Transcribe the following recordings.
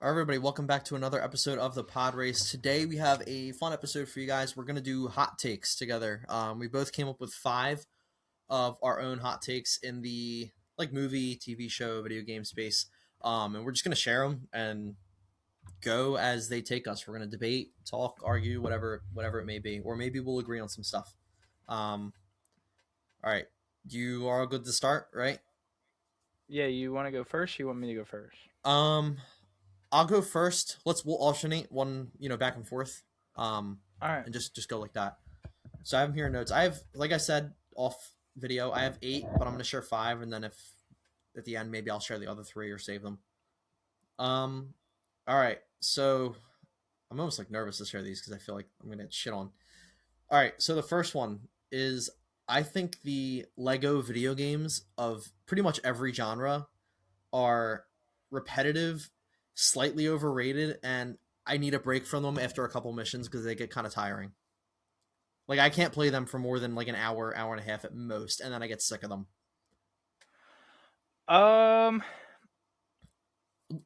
All right, everybody, welcome back to another episode of the Podrace. Today we have a fun episode for you guys. We're gonna do hot takes together. We both came up with 5 of our own hot takes in the movie, TV show, video game space, and we're just gonna share them and go as they take us. We're gonna debate, talk, argue, whatever it may be, or maybe we'll agree on some stuff. All right, you are good to start, right? Yeah, you want to go first? You want me to go first? I'll go first. We'll alternate one, back and forth. All right. And just go like that. So I have here notes. I have, like I said, off video, I have 8, but I'm gonna share 5, and then if at the end maybe I'll share the other 3 or save them. All right. So I'm almost nervous to share these because I feel like I'm gonna get shit on. All right. So the first one is I think the Lego video games of pretty much every genre are repetitive, slightly overrated, and I need a break from them after a couple missions because they get kind of tiring. I can't play them for more than an hour, hour and a half at most, and then I get sick of them. Um,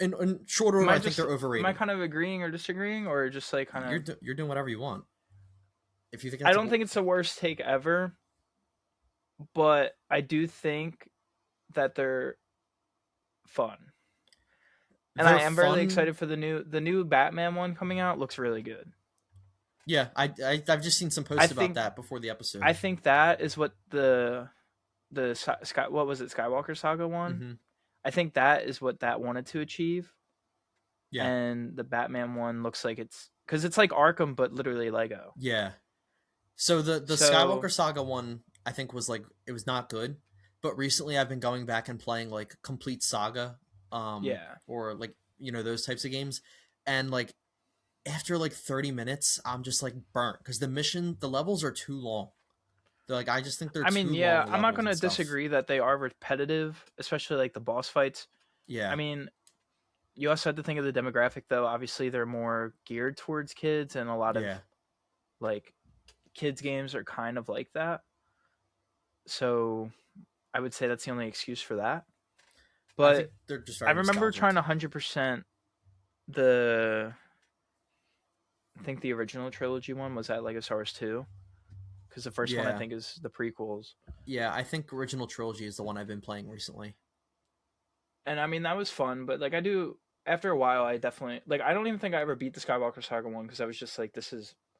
In short order, I think they're overrated. Am I kind of agreeing or disagreeing, or just kind of? You're doing whatever you want. If you think I don't think it's the worst take ever, but I do think that they're fun. And I am very excited for the new Batman one coming out. Looks really good. Yeah, I've just seen some posts about that before the episode. I think that is what the what was it, Skywalker Saga one? Mm-hmm. I think that is what that wanted to achieve. Yeah. And the Batman one looks like it's because it's like Arkham but literally Lego. Yeah. So the Skywalker Saga one I think was it was not good, but recently I've been going back and playing Complete Saga. Or those types of games, and after 30 minutes I'm just burnt because the levels are too long. They're I just think they're too long. I'm not gonna disagree that they are repetitive, especially the boss fights. Yeah, I mean, you also have to think of the demographic though. Obviously they're more geared towards kids, and a lot of kids games are kind of like that, so I would say that's the only excuse for that. But they're just I remember trying to 100% I think the original trilogy one was at Lego Star Wars 2, because the first one I think is the prequels. Yeah, I think original trilogy is the one I've been playing recently. And I mean that was fun, but I do after a while I definitely I don't even think I ever beat the Skywalker Saga one because I was just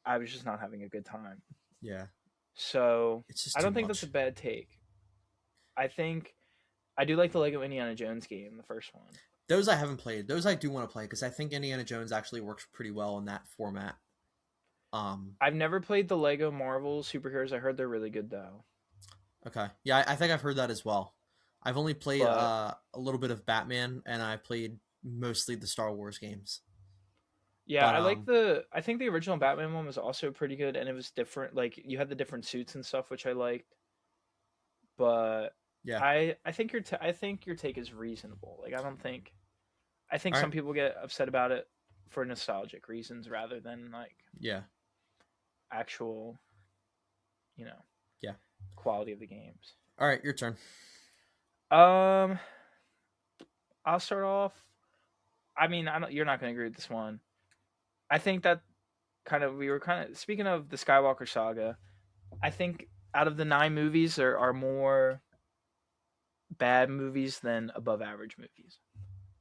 I was just not having a good time. Yeah. So it's just I don't think that's a bad take. I do like the Lego Indiana Jones game, the first one. Those I haven't played. Those I do want to play because I think Indiana Jones actually works pretty well in that format. I've never played the Lego Marvel superheroes. I heard they're really good though. Okay. Yeah, I think I've heard that as well. I've only played a little bit of Batman, and I played mostly the Star Wars games. Yeah, I think the original Batman one was also pretty good, and it was different. You had the different suits and stuff, which I liked. But yeah, I think your take is reasonable. I think some people get upset about it for nostalgic reasons rather than actual, quality of the games. All right, your turn. I'll start off. I mean, you're not going to agree with this one. I think that we were speaking of the Skywalker Saga. I think out of the 9 movies, there are more bad movies than above average movies.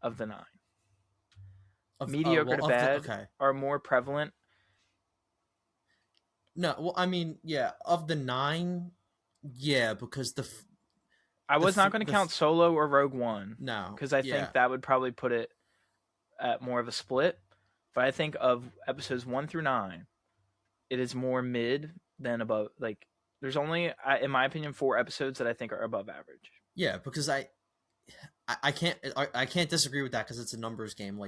Of the 9, mediocre to bad are more prevalent. No, well, I mean, yeah, of the 9, yeah, because I was not going to count Solo or Rogue One. No, because I think that would probably put it at more of a split. But I think of episodes 1 through 9, it is more mid than above. There's only, in my opinion, 4 episodes that I think are above average. Yeah, because I can't disagree with that because it's a numbers game.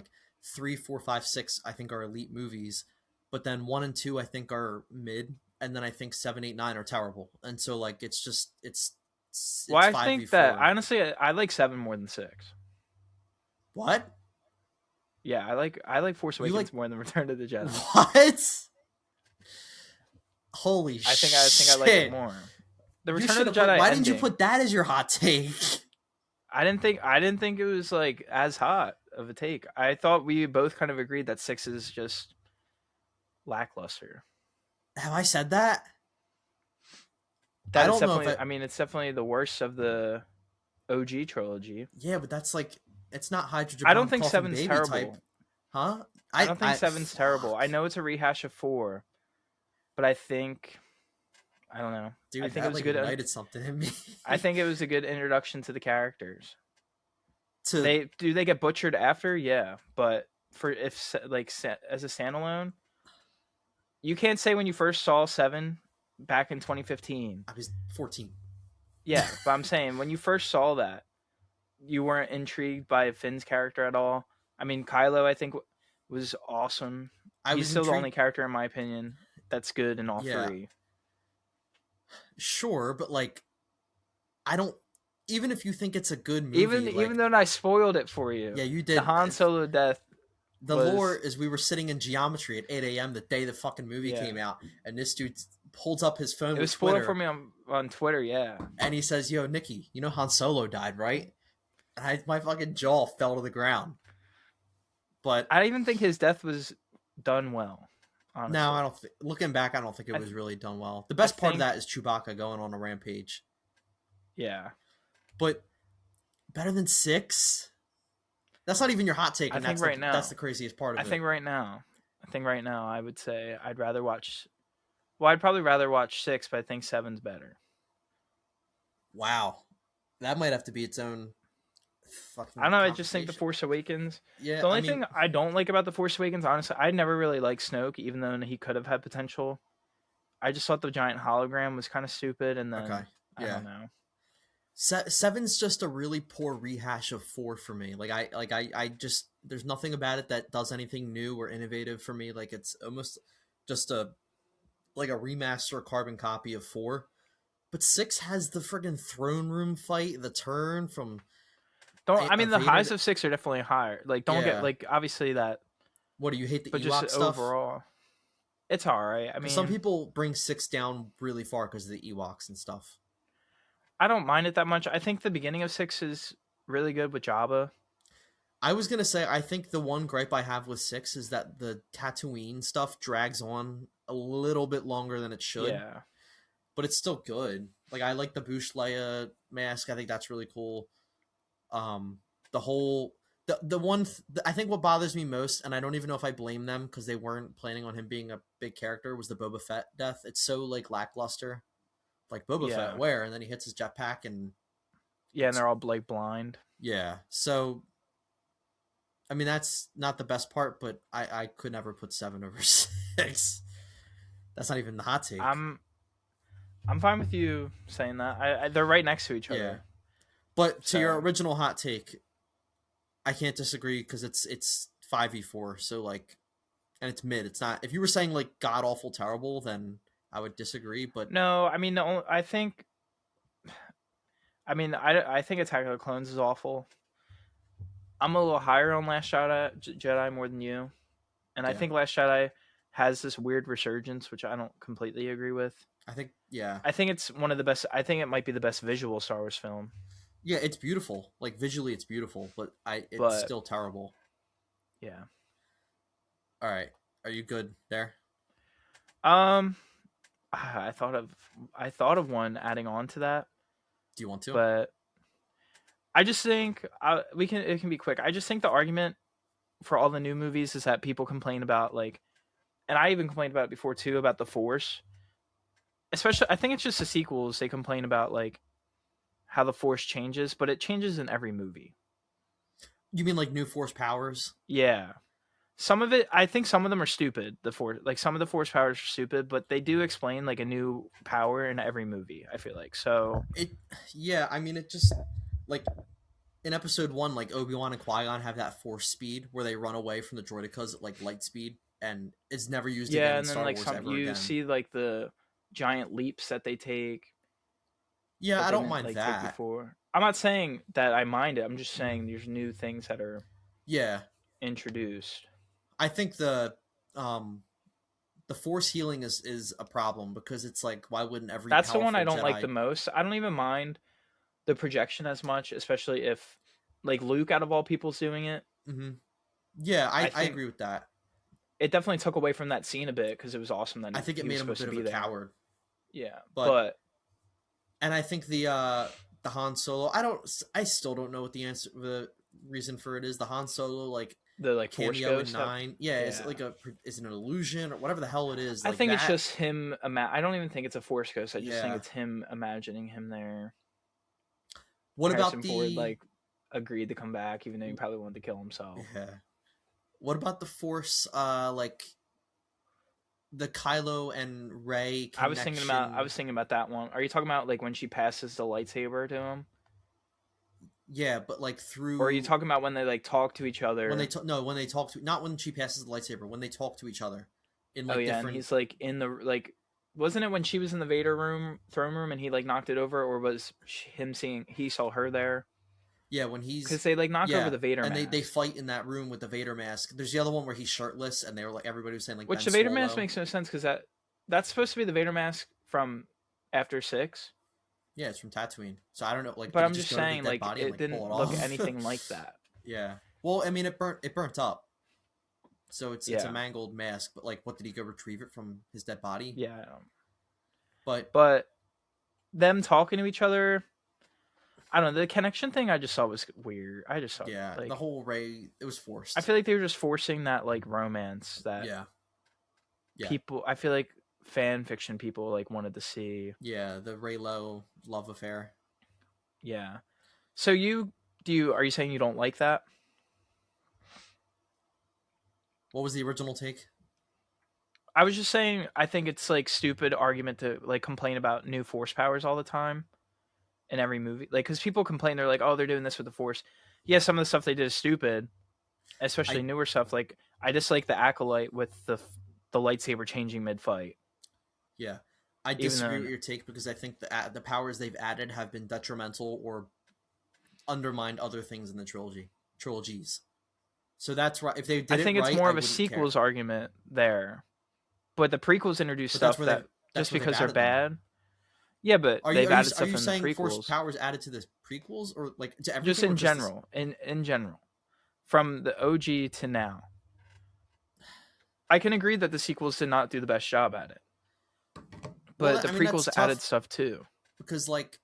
3, 4, 5, 6, I think are elite movies, but then 1 and 2 I think are mid, and then I think 7, 8, 9 are terrible. And so it's well, I think that honestly I like 7 more than 6. What? Yeah, I like Force Awakens more than Return of the Jedi. What? Holy shit! I think I like it more. The Return of the Jedi. Why didn't you put that as your hot take? I didn't think it was as hot. of a take. I thought we both kind of agreed that 6 is just lackluster. Have I said that? I That it's don't know if definitely. I. I mean, it's definitely the worst of the OG trilogy. Yeah, but that's like it's not hydrogen I don't bomb think coughing seven's baby type, terrible. huh? I don't think I seven's terrible. I fuck, know it's a rehash of 4, but I think I don't know. I dude, think it that was a like good. ignited something in me. I think it was a good introduction to the characters. To They get butchered after, yeah, but for if like as a standalone, you can't say when you first saw 7 back in 2015. I was 14. Yeah, but I'm saying when you first saw that, you weren't intrigued by Finn's character at all. I mean, Kylo, I think, was awesome. I He's was still the only intrigued. character, in my opinion, that's good in all Yeah, 3. sure, but like I don't. Even if you think it's a good Even movie, even like though I spoiled it for yeah, you, you the did. Han Solo death The lore was is we were sitting in geometry at 8 a.m. the day the fucking movie yeah. came out, and this dude holds up his phone It with was spoiled for Twitter me on Twitter. Yeah, and he says, "Yo, Nikki, you know Han Solo died, right?" And my fucking jaw fell to the ground. But I even think his death was done well. no, Honestly, I don't. Looking back, I don't think it I was th- really done well. The I best part of think that is Chewbacca going on a rampage. yeah. But better than 6. That's not even your hot take, I and think that's the right that's now. the craziest part I of it. think right now. I think right now. I would say I'd rather watch. Well, I'd probably rather watch 6, but I think seven's better. Wow, that might have to be its own I don't fucking know. I just think the conversation. Force Awakens. Yeah, The I only mean, thing I don't like about the Force Awakens, honestly, I never really liked Snoke, even though he could have had potential. I just thought the giant hologram was kind of stupid, and okay, then I yeah. don't know. Seven's just a really poor rehash of 4 for me. I just there's nothing about it that does anything new or innovative for me. Like it's almost just a like a remaster carbon copy of 4. But 6 has the friggin' throne room fight, the turn from Don't I mean the Vader. highs of 6 are definitely higher. Like don't get Yeah. like obviously that, What do you hate the but just Ewok stuff? overall, it's all right. I Because some mean, people bring 6 down really far because of the Ewoks and stuff. I don't mind it that much. I think the beginning of 6 is really good with Jabba. I was gonna say I think the one gripe I have with 6 is that the Tatooine stuff drags on a little bit longer than it should, Yeah. but it's still good. Like I like the Boosh Leia mask. I think that's really cool. The whole the one I think what bothers me most, and I don't even know if I blame them because they weren't planning on him being a big character, was the Boba Fett death. It's so like lackluster. Like Boba Fett, Yeah. where? And then he hits his jetpack and Yeah, and it's they're all like blind. yeah. So I mean that's not the best part, but I could never put 7 over 6. That's not even the hot take. I'm I'm fine with you saying that. They're right next to each Yeah. other. But to your So, original hot take, I can't disagree because it's 5v4. So like, and it's mid. It's not. If you were saying like god awful terrible, then I would disagree. But no, I mean I think Attack of the Clones is awful. I'm a little higher on Last Jedi more than you. And I yeah, think Last Jedi has this weird resurgence which I don't completely agree with. I think yeah, I think it's one of the best. I think it might be the best visual Star Wars film. yeah. It's beautiful. Like visually, it's beautiful. But it's But still terrible. yeah. All right, are you good there? Um I thought of one adding on to that, Do you want to? but I just think it can be quick. I just think the argument for all the new movies is that people complain about like, and I even complained about it before too, about the Force. Especially, I think it's just the sequels they complain about like how the Force changes, but it changes in every movie. You mean like new force powers? Yeah, some of it, I think some of them are stupid. The Force, like some of the Force powers are stupid, but they do explain like a new power in every movie. I feel like so. It yeah. I mean, it just like in episode 1, like Obi-Wan and Qui-Gon have that force speed where they run away from the droidekas at like light speed, and it's never used again Yeah, in and then Star like Wars some ever you again. see like the giant leaps that they take Yeah, that I they don't didn't mind like take that. before. I'm not saying that I mind it. I'm just saying there's new things that are Yeah, introduced. I think um the force healing is a problem because it's like why wouldn't every That's the one I powerful don't like the Jedi? most. I don't even mind the projection as much, especially if like Luke out of all people's doing it. Hmm. Yeah, I I think agree with that. it definitely took away from that scene a bit because it was awesome that I think it he was made him a supposed to bit of be a there. coward, Yeah, but but and I think the Han Solo. I still don't know what the reason for it is. The Han Solo like the like Force cameo in Ghost that, 9. Yeah, is it yeah. like is it an illusion or whatever the hell it is? I Like think it's that. just him. I don't even think it's a Force Ghost. I just think Yeah. it's him imagining him there. What about Harrison Ford the? like agreed to come back, even though he probably wanted to kill himself. Yeah. What about the Force? Like the Kylo and Ray I connection. was thinking about that one. Are you talking about like when she passes the lightsaber to him, Yeah, but like or are you through talking about when they like talk to each when they other? no when they talk to not when she passes the lightsaber when they talk to each other in Oh like yeah, and different. he's like in the like. Wasn't it when she was in the Vader throne room, and he like knocked it over, or was him seeing he saw her there? Yeah, when he's Because they like knock over yeah, the Vader and they mask, fight in that room with the Vader mask. There's the other one where he's shirtless, and they were like everybody was saying like which Ben the Vader mask Swallow. makes no sense because that's supposed to be the Vader mask from after 6. Yeah, it's from Tatooine. So I don't know. Like, But did he I'm just just go to the saying, dead like, body and it like pull didn't it look off? anything like that. Yeah. Well, I mean, it burnt up, so it's a Yeah, mangled mask. But like, what did he go retrieve it from his dead body? yeah. But But them talking to each other, I don't know. The connection thing I just saw was weird. I just saw yeah, the like whole Ray it was I forced. feel like they were just forcing that like romance that Yeah, yeah, people. I feel like fan fiction people like wanted to see. yeah. The Raylo love affair. Yeah. So are you saying you don't like that? What was the original take? I was just saying I think it's like stupid argument to like complain about new force powers all the time in every movie. Like cuz people complain they're like, "Oh, they're doing this with the force." Yeah, some of the stuff they did is stupid, especially I newer stuff like I dislike the acolyte with the lightsaber changing mid-fight. Yeah, I Even disagree though with your take because I think the powers they've added have been detrimental or undermined other things in the trilogies. So that's right. If they I did it think it's right, more I of a wouldn't care. sequels argument there. But the prequels introduce But that's stuff where that just they've because they're added them. bad. Yeah, but they've added Are stuff you in the saying force prequels. powers added to the prequels or like to Just everything or in just this? general. In general. From the OG to now. I can agree that the sequels did not do the best job at it. Well, But the I mean that's prequels added tough stuff too. because like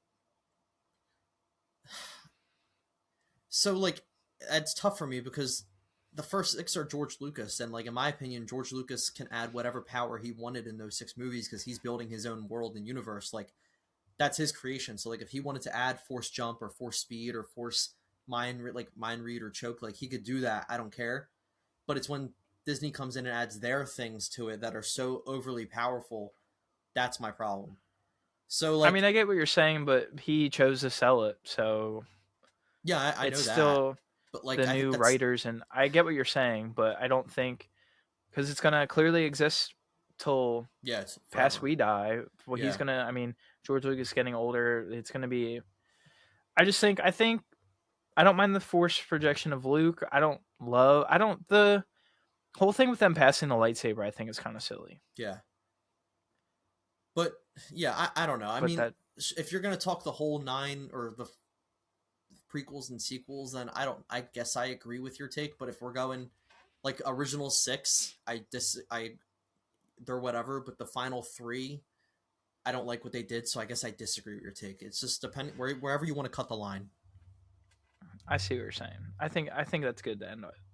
so like it's tough for me because the first six are George Lucas, and like in my opinion, George Lucas can add whatever power he wanted in those six movies because he's building his own world and universe. Like that's his creation. So like if he wanted to add force jump or force speed or force mind read or choke, like he could do that. I don't care. But it's when Disney comes in and adds their things to it that are so overly powerful. That's my problem. So I mean, like I get what you're saying, but he chose to sell it, so yeah, I it's know that, still but like the I think new that's writers, and I get what you're saying, but I don't think because it's gonna clearly exist till yeah, it's past forever. we die. Well, he's Yeah, gonna. I mean, George Lucas is getting older. It's gonna be. I think I don't mind the force projection of Luke. I don't love. I don't the whole thing with them passing the lightsaber. I think is kind of silly. yeah, but yeah, I don't know. I But mean, that if you're gonna talk the whole nine or the prequels and sequels, then I don't. I guess I agree with your take. But if we're going like original six, I they're whatever. But the final three, I don't like what they did. So I guess I disagree with your take. It's just depending wherever you want to cut the line. I see what you're saying. I think that's good to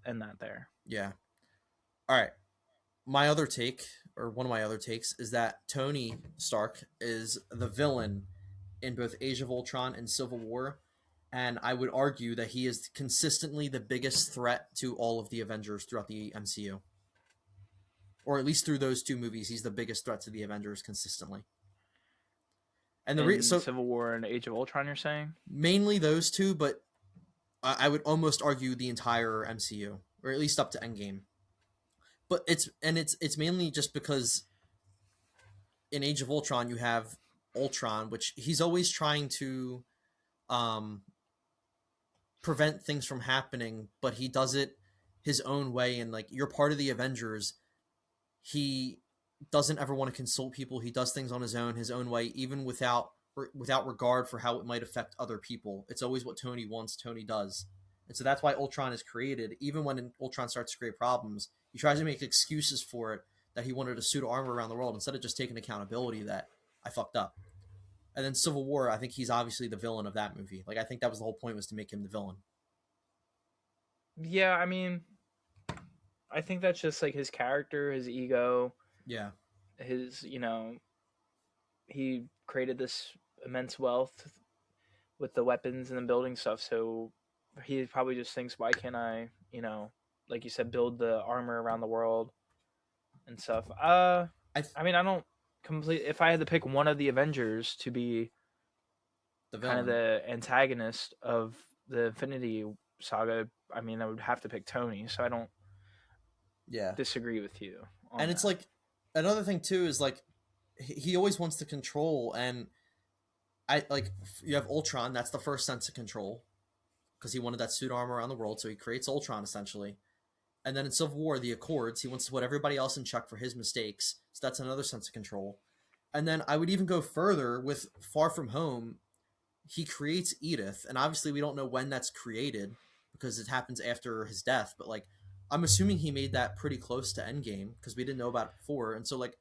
end that there. Yeah. All right. My other take, or one of my other takes, is that Tony Stark is the villain in both Age of Ultron and Civil War, and I would argue that he is consistently the biggest threat to all of the Avengers throughout the MCU, or at least through those two movies. He's the biggest threat to the Avengers consistently, and In so Civil War and Age of Ultron, you're saying? mainly those two, but I would almost argue the entire MCU, or at least up to Endgame. But it's mainly just because in Age of Ultron you have Ultron, which he's always trying to um, prevent things from happening, but he does it his own way. And like you're part of the Avengers, he doesn't ever want to consult people. He does things on his own way, even without regard for how it might affect other people. It's always what Tony wants. Tony does. And so that's why Ultron is created. Even when Ultron starts to create problems, he tries to make excuses for it, that he wanted a suit of armor around the world instead of just taking accountability that I fucked up. And then Civil War, I think he's obviously the villain of that movie. Like I think that was the whole point, was to make him the villain. Yeah, I mean, I think that's just like his character, his ego, Yeah. his, he created this immense wealth with the weapons and the building stuff. So he probably just thinks, why can't I, like you said, build the armor around the world and stuff. I th- I mean, I don't complete. If I had to pick one of the Avengers to be the kind of villain. the antagonist of the Infinity Saga, I mean, I would have to pick Tony. So I don't Yeah. disagree with you on And it's that. like another thing too is like he always wants to control, and I like you have Ultron, that's the first sense of control because he wanted that suit armor around the world, so he creates Ultron essentially. And then in Civil War, the Accords, he wants to put everybody else in check for his mistakes. So that's another sense of control. And then I would even go further with Far From Home. He creates Edith, and obviously we don't know when that's created because it happens after his death. But like, I'm assuming he made that pretty close to Endgame because we didn't know about it before. And so like,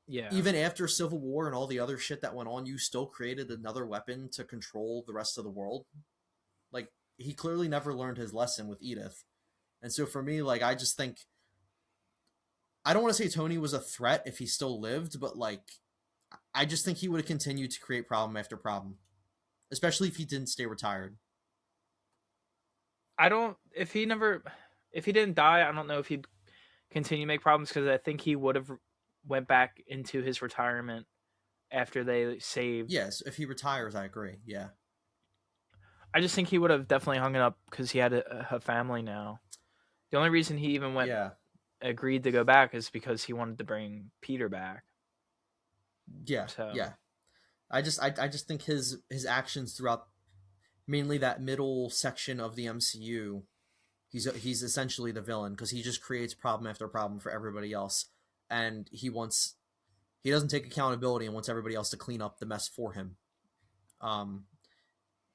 Yeah, even after Civil War and all the other shit that went on, you still created another weapon to control the rest of the world. Like, he clearly never learned his lesson with Edith. And so for me, like, I just think I don't want to say Tony was a threat if he still lived, but like I just think he would have continued to create problem after problem, especially if he didn't stay retired. I don't. If he didn't die, I don't know if he'd continue to make problems because I think he would have went back into his retirement after they saved. Yes, if he retires, I agree. Yeah, I just think he would have definitely hung it up because he had a family now. The only reason he even went yeah, agreed to go back is because he wanted to bring Peter back. yeah, So yeah. I just think his actions throughout mainly that middle section of the MCU, he's essentially the villain because he just creates problem after problem for everybody else, and he doesn't take accountability and wants everybody else to clean up the mess for him. Um,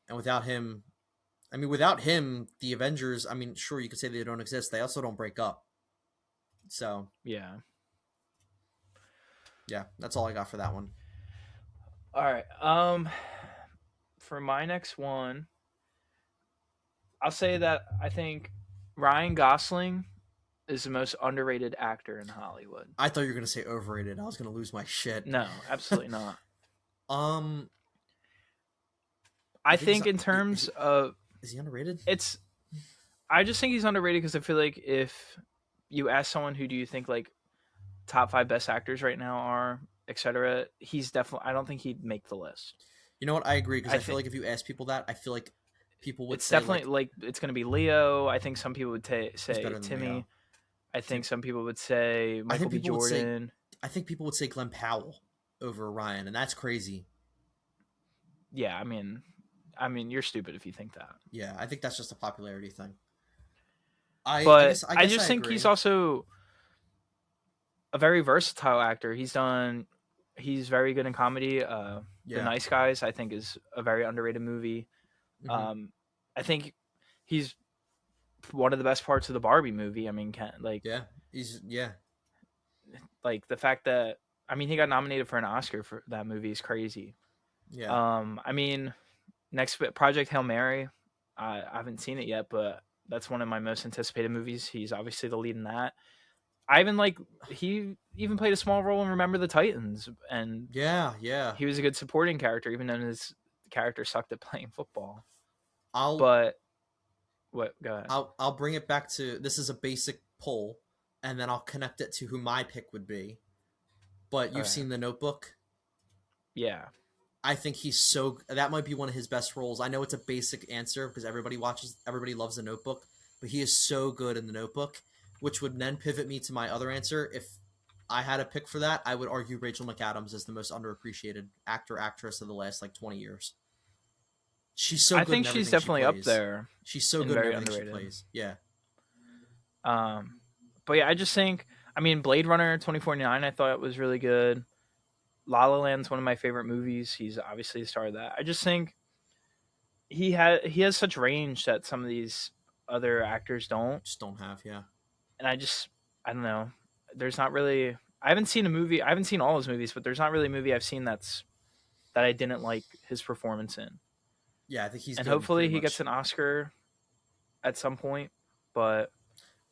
and without him, I mean, without him, the Avengers, I mean, sure, you could say they don't exist. They also don't break up. So, yeah. yeah, that's all I got for that one. All right. For my next one, I'll say that I think Ryan Gosling is the most underrated actor in Hollywood. I thought you were going to say overrated. I was going to lose my shit. No, absolutely not. um, I you think think in terms of is he underrated? it's I just think he's underrated because I feel like if you ask someone who do you think like top 5 best actors right now are, etc., he's definitely I don't think he'd make the list. You know what? I agree because I I feel think like if you ask people that, I feel like people would it's say definitely like like it's going to be Leo. I think some people would he's say better than Timmy. Leo. I think some people would say I Michael think B. people would say Jordan. Glenn Powell over Ryan, and that's crazy. Yeah, I mean, you're stupid if you think that. Yeah, I think that's just a popularity thing. But I I guess just I think he's agree. also a very versatile actor. He's very good in comedy. The Yeah. Nice Guys, I think, is a very underrated movie. Hmm. Um, I think he's one of the best parts of the Barbie movie. I mean, Yeah. He's yeah. like the fact that I mean he got nominated for an Oscar for that movie is crazy. Yeah. I mean, next Project Hail Mary, I haven't seen it yet, but that's one of my most anticipated movies. He's obviously the lead in that. I even like he even played a small role in Remember the Titans, and Yeah. Yeah. he was a good supporting character, even though his character sucked at playing football. I'll But what? Go ahead. I'll bring it back to this is a basic poll, and then I'll connect it to who my pick would be. But you've Okay. seen The Notebook. Yeah. I think he's so that might be one of his best roles. I know it's a basic answer because everybody loves The Notebook, but he is so good in The Notebook, which would then pivot me to my other answer. If I had a pick for that, I would argue Rachel McAdams is the most underappreciated actress of the last like 20 years. She's so I good think in she's everything she definitely up plays. there She's so and good in very everything she underrated. plays. Yeah. Um, but yeah, I just think I mean Blade Runner 2049 I thought was really good. La La Land's one of my favorite movies. He's obviously the star of that. I just think he has such range that some of these other actors don't. Just don't have. Yeah. And I don't know. There's not really. I haven't seen a movie. I haven't seen all his movies, but there's not really a movie I've seen that I didn't like his performance in. Yeah, I think he's And good in pretty hopefully he gets much. an Oscar at some point. But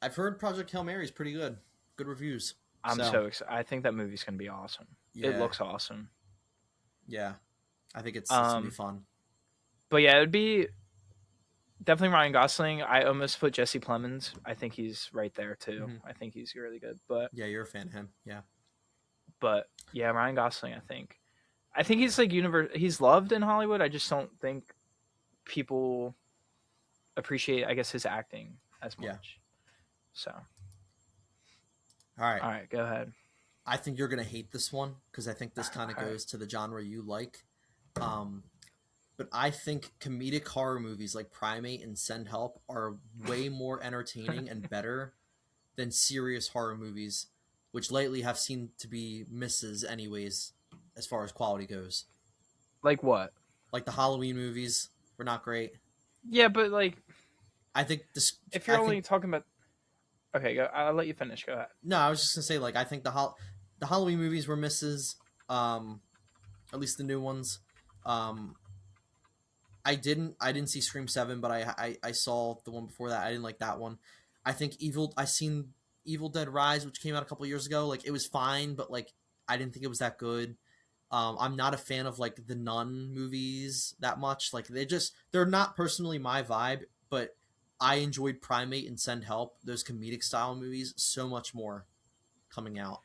I've heard Project Hail Mary is pretty good. Good reviews. I'm So so excited. I think that movie's gonna be awesome. It yeah, looks awesome. yeah. I think it's gonna be Um, fun. but yeah, it'd be definitely Ryan Gosling. I almost put Jesse Plemons. I think he's right there too. Hmm. I think he's really good. But Yeah, you're a fan of him. Yeah, yeah, Ryan Gosling. I think he's like He's loved in Hollywood. I just don't think people appreciate, I guess, his acting as yeah. much. So, All right. all right, go ahead. I think you're gonna hate this one because I think this kind of Okay. goes to the genre you like. Um, but I think comedic horror movies like Primate and Send Help are way more entertaining and better than serious horror movies, which lately have seemed to be misses anyways, as far as quality goes. Like what? Like the Halloween movies were not great. Yeah, but like I think this. if I you're think only talking about, okay, go, I'll let you finish. Go ahead. no. I was just gonna say like I think the Halloween movies were misses. Um, at least the new ones. Um, I didn't see Scream 7, but I saw the one before that. I didn't like that one. I seen Evil Dead Rise, which came out a couple years ago. Like it was fine, but like I didn't think it was that good. I'm not a fan of like the Nun movies that much. Like they're not personally my vibe, but I enjoyed Primate and Send Help, those comedic style movies, so much more coming out.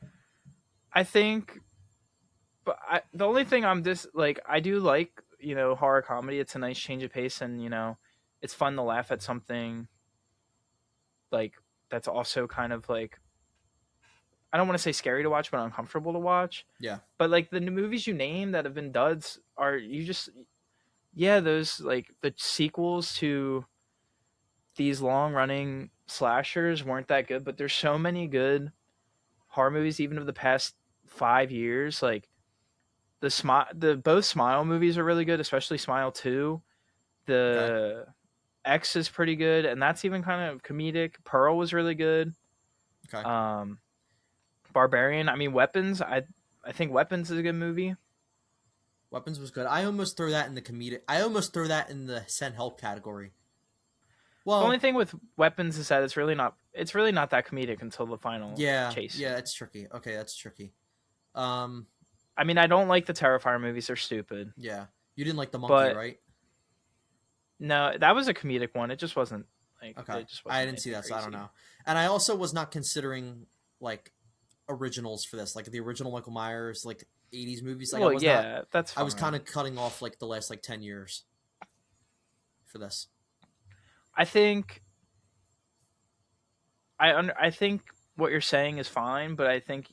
I think, the only thing I'm just like, I do like, horror comedy. It's a nice change of pace, and it's fun to laugh at something like that's also kind of like, I don't want to say scary to watch, but uncomfortable to watch. Yeah. But like the new movies you name that have been duds are you just yeah, those like the sequels to these long running slashers weren't that good, but there's so many good horror movies even of the past 5 years. Like the both Smile movies are really good, especially Smile 2. Okay. The X is pretty good, and that's even kind of comedic. Pearl was really good. Okay. Um, Barbarian. I mean, Weapons. I think Weapons is a good movie. Weapons was good. I almost throw that in the comedic. I almost throw that in the Send Help category. The only Well, thing with Weapons is that it's really not that comedic until the final yeah, chase yeah, scene. it's tricky. Okay, that's tricky. Um, I mean, I don't like the Terrifier movies; they're stupid. yeah, you didn't like the monkey, But right? no, that was a comedic one. It just wasn't Okay, it just I wasn't didn't see anything that, so I don't crazy. know. And I also was not considering like originals for this, like the original Michael Myers, like '80s movies. Like I Well, was not. yeah, that's I was kind fine. of cutting off like the last like 10 years for this. I think I think what you're saying is fine, but I think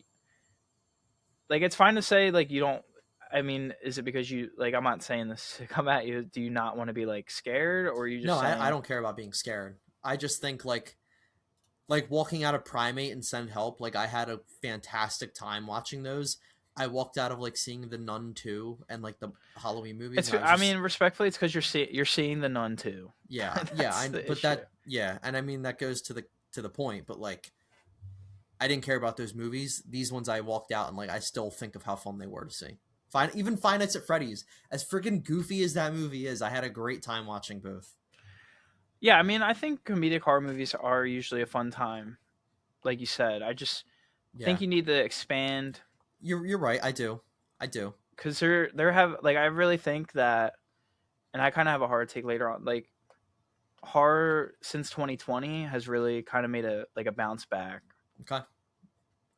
like it's fine to say like you don't. I mean, is it because you like? I'm not saying this to come at you. Do you not want to be like scared, or are you No, just I saying don't care about being scared. I just think like walking out of Primate and Send Help, like I had a fantastic time watching those. I walked out of like seeing the Nun 2 and like the Halloween movies, it's? and I was I just mean, respectfully, it's because you're seeing the Nun too. yeah, yeah. That's the But issue. yeah, and I mean that goes to the point. But like, I didn't care about those movies. These ones I walked out and like I still think of how fun they were to see. Fine, even Five Nights at Freddy's, as freaking goofy as that movie is, I had a great time watching both. Yeah, I mean, I think comedic horror movies are usually a fun time. Like you said, I just Yeah, think you need to expand you're right. I do. because there have like I really think that, and I kind of have a hard take later on. Like horror since 2020 has really kind of made a bounce back. Okay,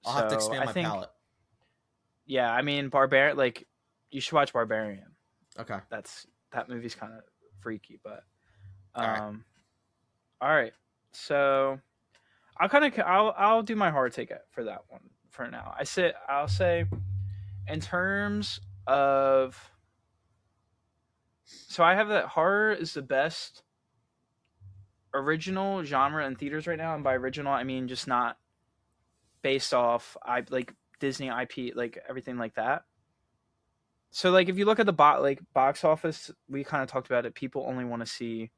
I'll have to So expand I my think palette. yeah, I mean Barbarian. Like you should watch Barbarian. Okay, That movie's kind of freaky, but all right. um, all right. So I'll do my hard take for that one for now. I'll say in terms of so I have that horror is the best original genre in theaters right now, and by original I mean just not based off I like Disney IP like everything like that. So like if you look at the box office, we kind of talked about it. People only want to see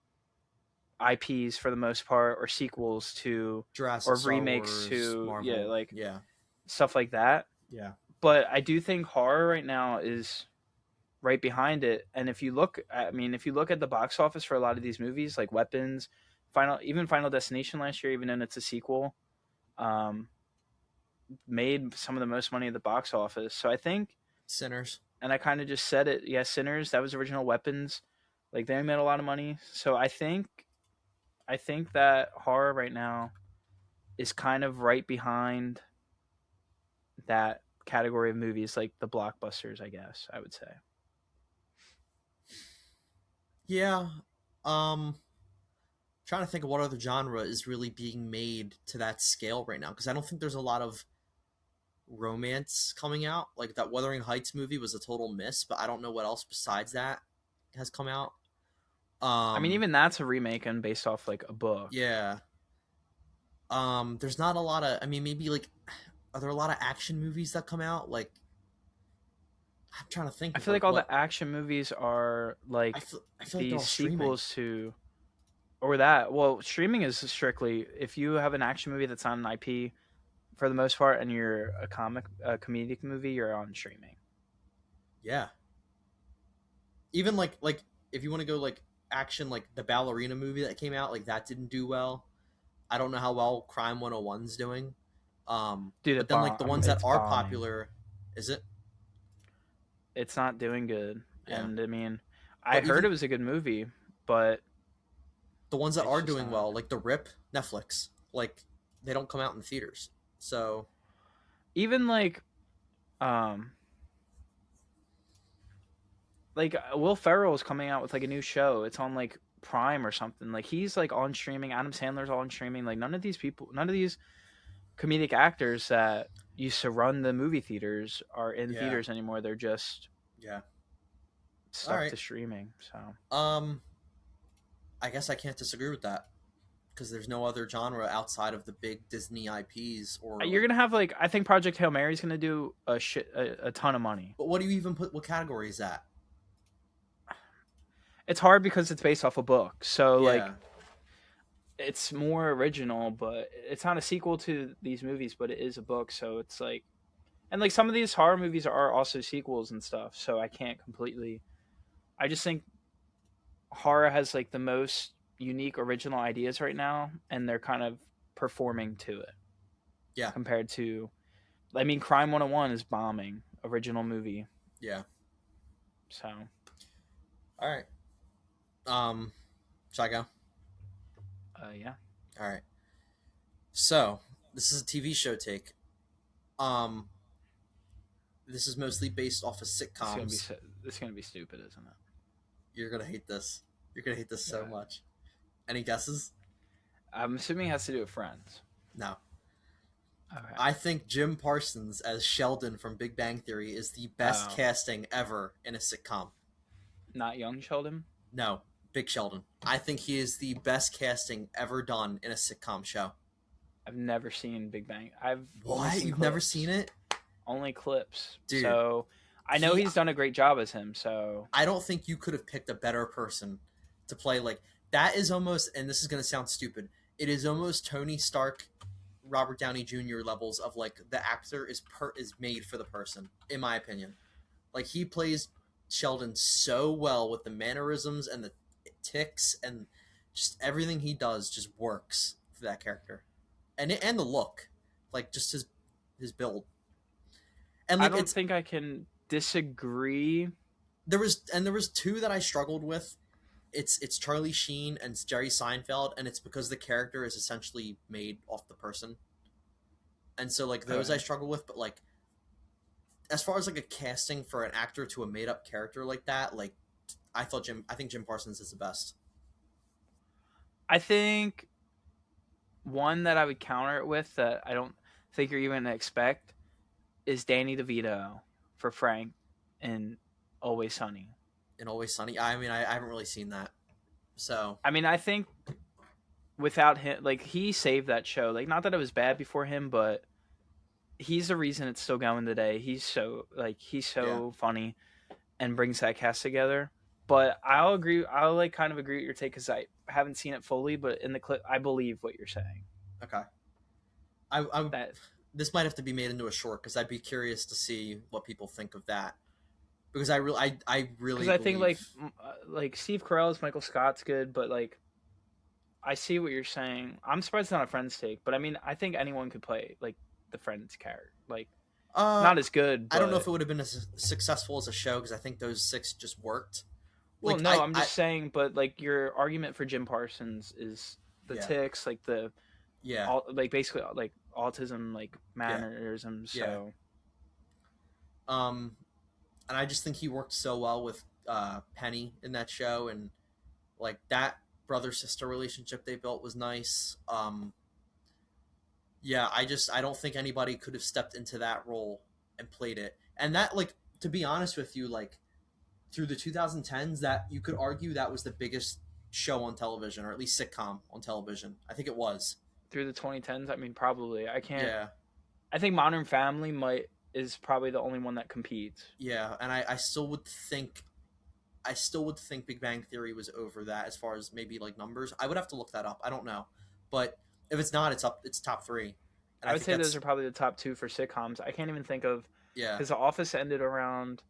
IPs for the most part, or sequels to, Jurassic, or Star remakes Wars, to, yeah, Marvel. like Yeah. stuff like that. Yeah. But I do think horror right now is right behind it. And if you look, I mean, if you look at the box office for a lot of these movies, like Weapons, even Final Destination last year, even though it's a sequel, um, made some of the most money at the box office. So I think, Sinners. and I kind of just said it, yeah, Sinners, that was original Weapons, like they made a lot of money. So I think that horror right now is kind of right behind that category of movies, like the blockbusters, I guess I would say. Yeah. Um trying to think of what other genre is really being made to that scale right now, because I don't think there's a lot of romance coming out. Like that Wuthering Heights movie was a total miss, but I don't know what else besides that has come out. I mean, Um even that's a remake and based off like a book. yeah. There's not a lot of, I mean, maybe like, are there a lot of action movies that come out? Like, I'm trying to think I of feel like like all what. the action movies are like I feel like they're these all streaming. sequels to, or that. Well, streaming is strictly if you have an action movie that's on an IP for the most part, and you're a comedic movie, you're on streaming. Yeah. Even like if you want to go like action, like the ballerina movie that came out, like that didn't do well. I don't know how well Crime 101's doing. Dude, But then like the ones that it's are bombing. popular, is it? It's not doing good, Yeah. and I mean, I But heard it even was a good movie, but the ones that it's are just doing not. well, like The Rip, Netflix, like they don't come out in theaters. So Even Will Ferrell is coming out with like a new show. It's on like Prime or something. Like he's like on streaming. Adam Sandler's on streaming. Like none of these comedic actors that used to run the movie theaters are in yeah, theaters anymore. They're just yeah. All stuck right. to streaming. So Um, I guess I can't disagree with that because there's no other genre outside of the big Disney IPs or you're like. gonna have like I think Project Hail Mary is gonna do a ton of money. But what do you even put? What category is that? It's hard because it's based off a book. So like Yeah, it's more original, but it's not a sequel to these movies, but it is a book. So it's like, and like some of these horror movies are also sequels and stuff. So I can't completely. I just think horror has like the most unique original ideas right now, and they're kind of performing to it yeah, compared to. I mean, Crime 101 is bombing original movie. yeah. So All right. Um, shall I go? yeah, All right. So this is a TV show take. Um, this is mostly based off of this is gonna be sitcoms. this is gonna be stupid, isn't it? You're gonna hate this. You're gonna hate this Go so ahead. much. Any guesses? I'm assuming it has to do with Friends. No. Okay. I think Jim Parsons as Sheldon from Big Bang Theory is the best Oh, casting ever in a sitcom. not Young Sheldon. No, Big Sheldon. I think he is the best casting ever done in a sitcom show. I've never seen Big Bang. I've only What? seen You've never clips. seen it? Only clips. Dude, So I know he he's done a great job as him. So I don't think you could have picked a better person to play like that is almost, and this is going to sound stupid. It is almost Tony Stark, Robert Downey Jr. levels of like the actor is made for the person in my opinion. Like he plays Sheldon so well with the mannerisms and the ticks and just everything he does just works for that character. And the look, like just his build. And I like don't it's think I can disagree. there was two that I struggled with. It's Charlie Sheen and it's Jerry Seinfeld, and it's because the character is essentially made off the person. And so like those I Okay. struggle with, but like as far as like a casting for an actor to a made up character like that, like I think Jim Parsons is the best. I think one that I would counter it with that I don't think you're even gonna expect is Danny DeVito for Frank in Always Sunny. In Always Sunny. I mean, I haven't really seen that, so I mean, I think without him, like he saved that show. Like, not that it was bad before him, but he's the reason it's still going today. He's yeah, so funny and brings that cast together. But I'll agree. I'll like kind of agree with your take because haven't seen it fully, but in the clip, I believe what you're saying. Okay. I That this might have to be made into a short because I'd be curious to see what people think of that because I because really I think believe. like Steve Carell's Michael Scott's good, but like I see what you're saying. I'm surprised it's not a Friends take, but I mean I think anyone could play like the Friends character. Like Uh, not as good, I don't know if but it would have been as successful as a show because I think those six just worked. well, Like no, I'm just saying. But like your argument for Jim Parsons is the yeah, ticks, like the yeah, all like basically like autism, like yeah, mannerisms. yeah. So Um, and I just think he worked so well with Penny in that show, and like that brother sister relationship they built was nice. Yeah, I don't think anybody could have stepped into that role and played it. And that like to be honest with you, like through the 2010s, that you could argue that was the biggest show on television, or at least sitcom on television. I think it was. through the 2010s, I mean, probably I can't. Yeah, I think Modern Family might is probably the only one that competes. yeah, and I still would think Big Bang Theory was over that as far as maybe like numbers. I would have to look that up. I don't know, but if it's not, it's up. It's top three, and I I would think say those that's are probably the top two for sitcoms. I can't even think of yeah. because The Office ended around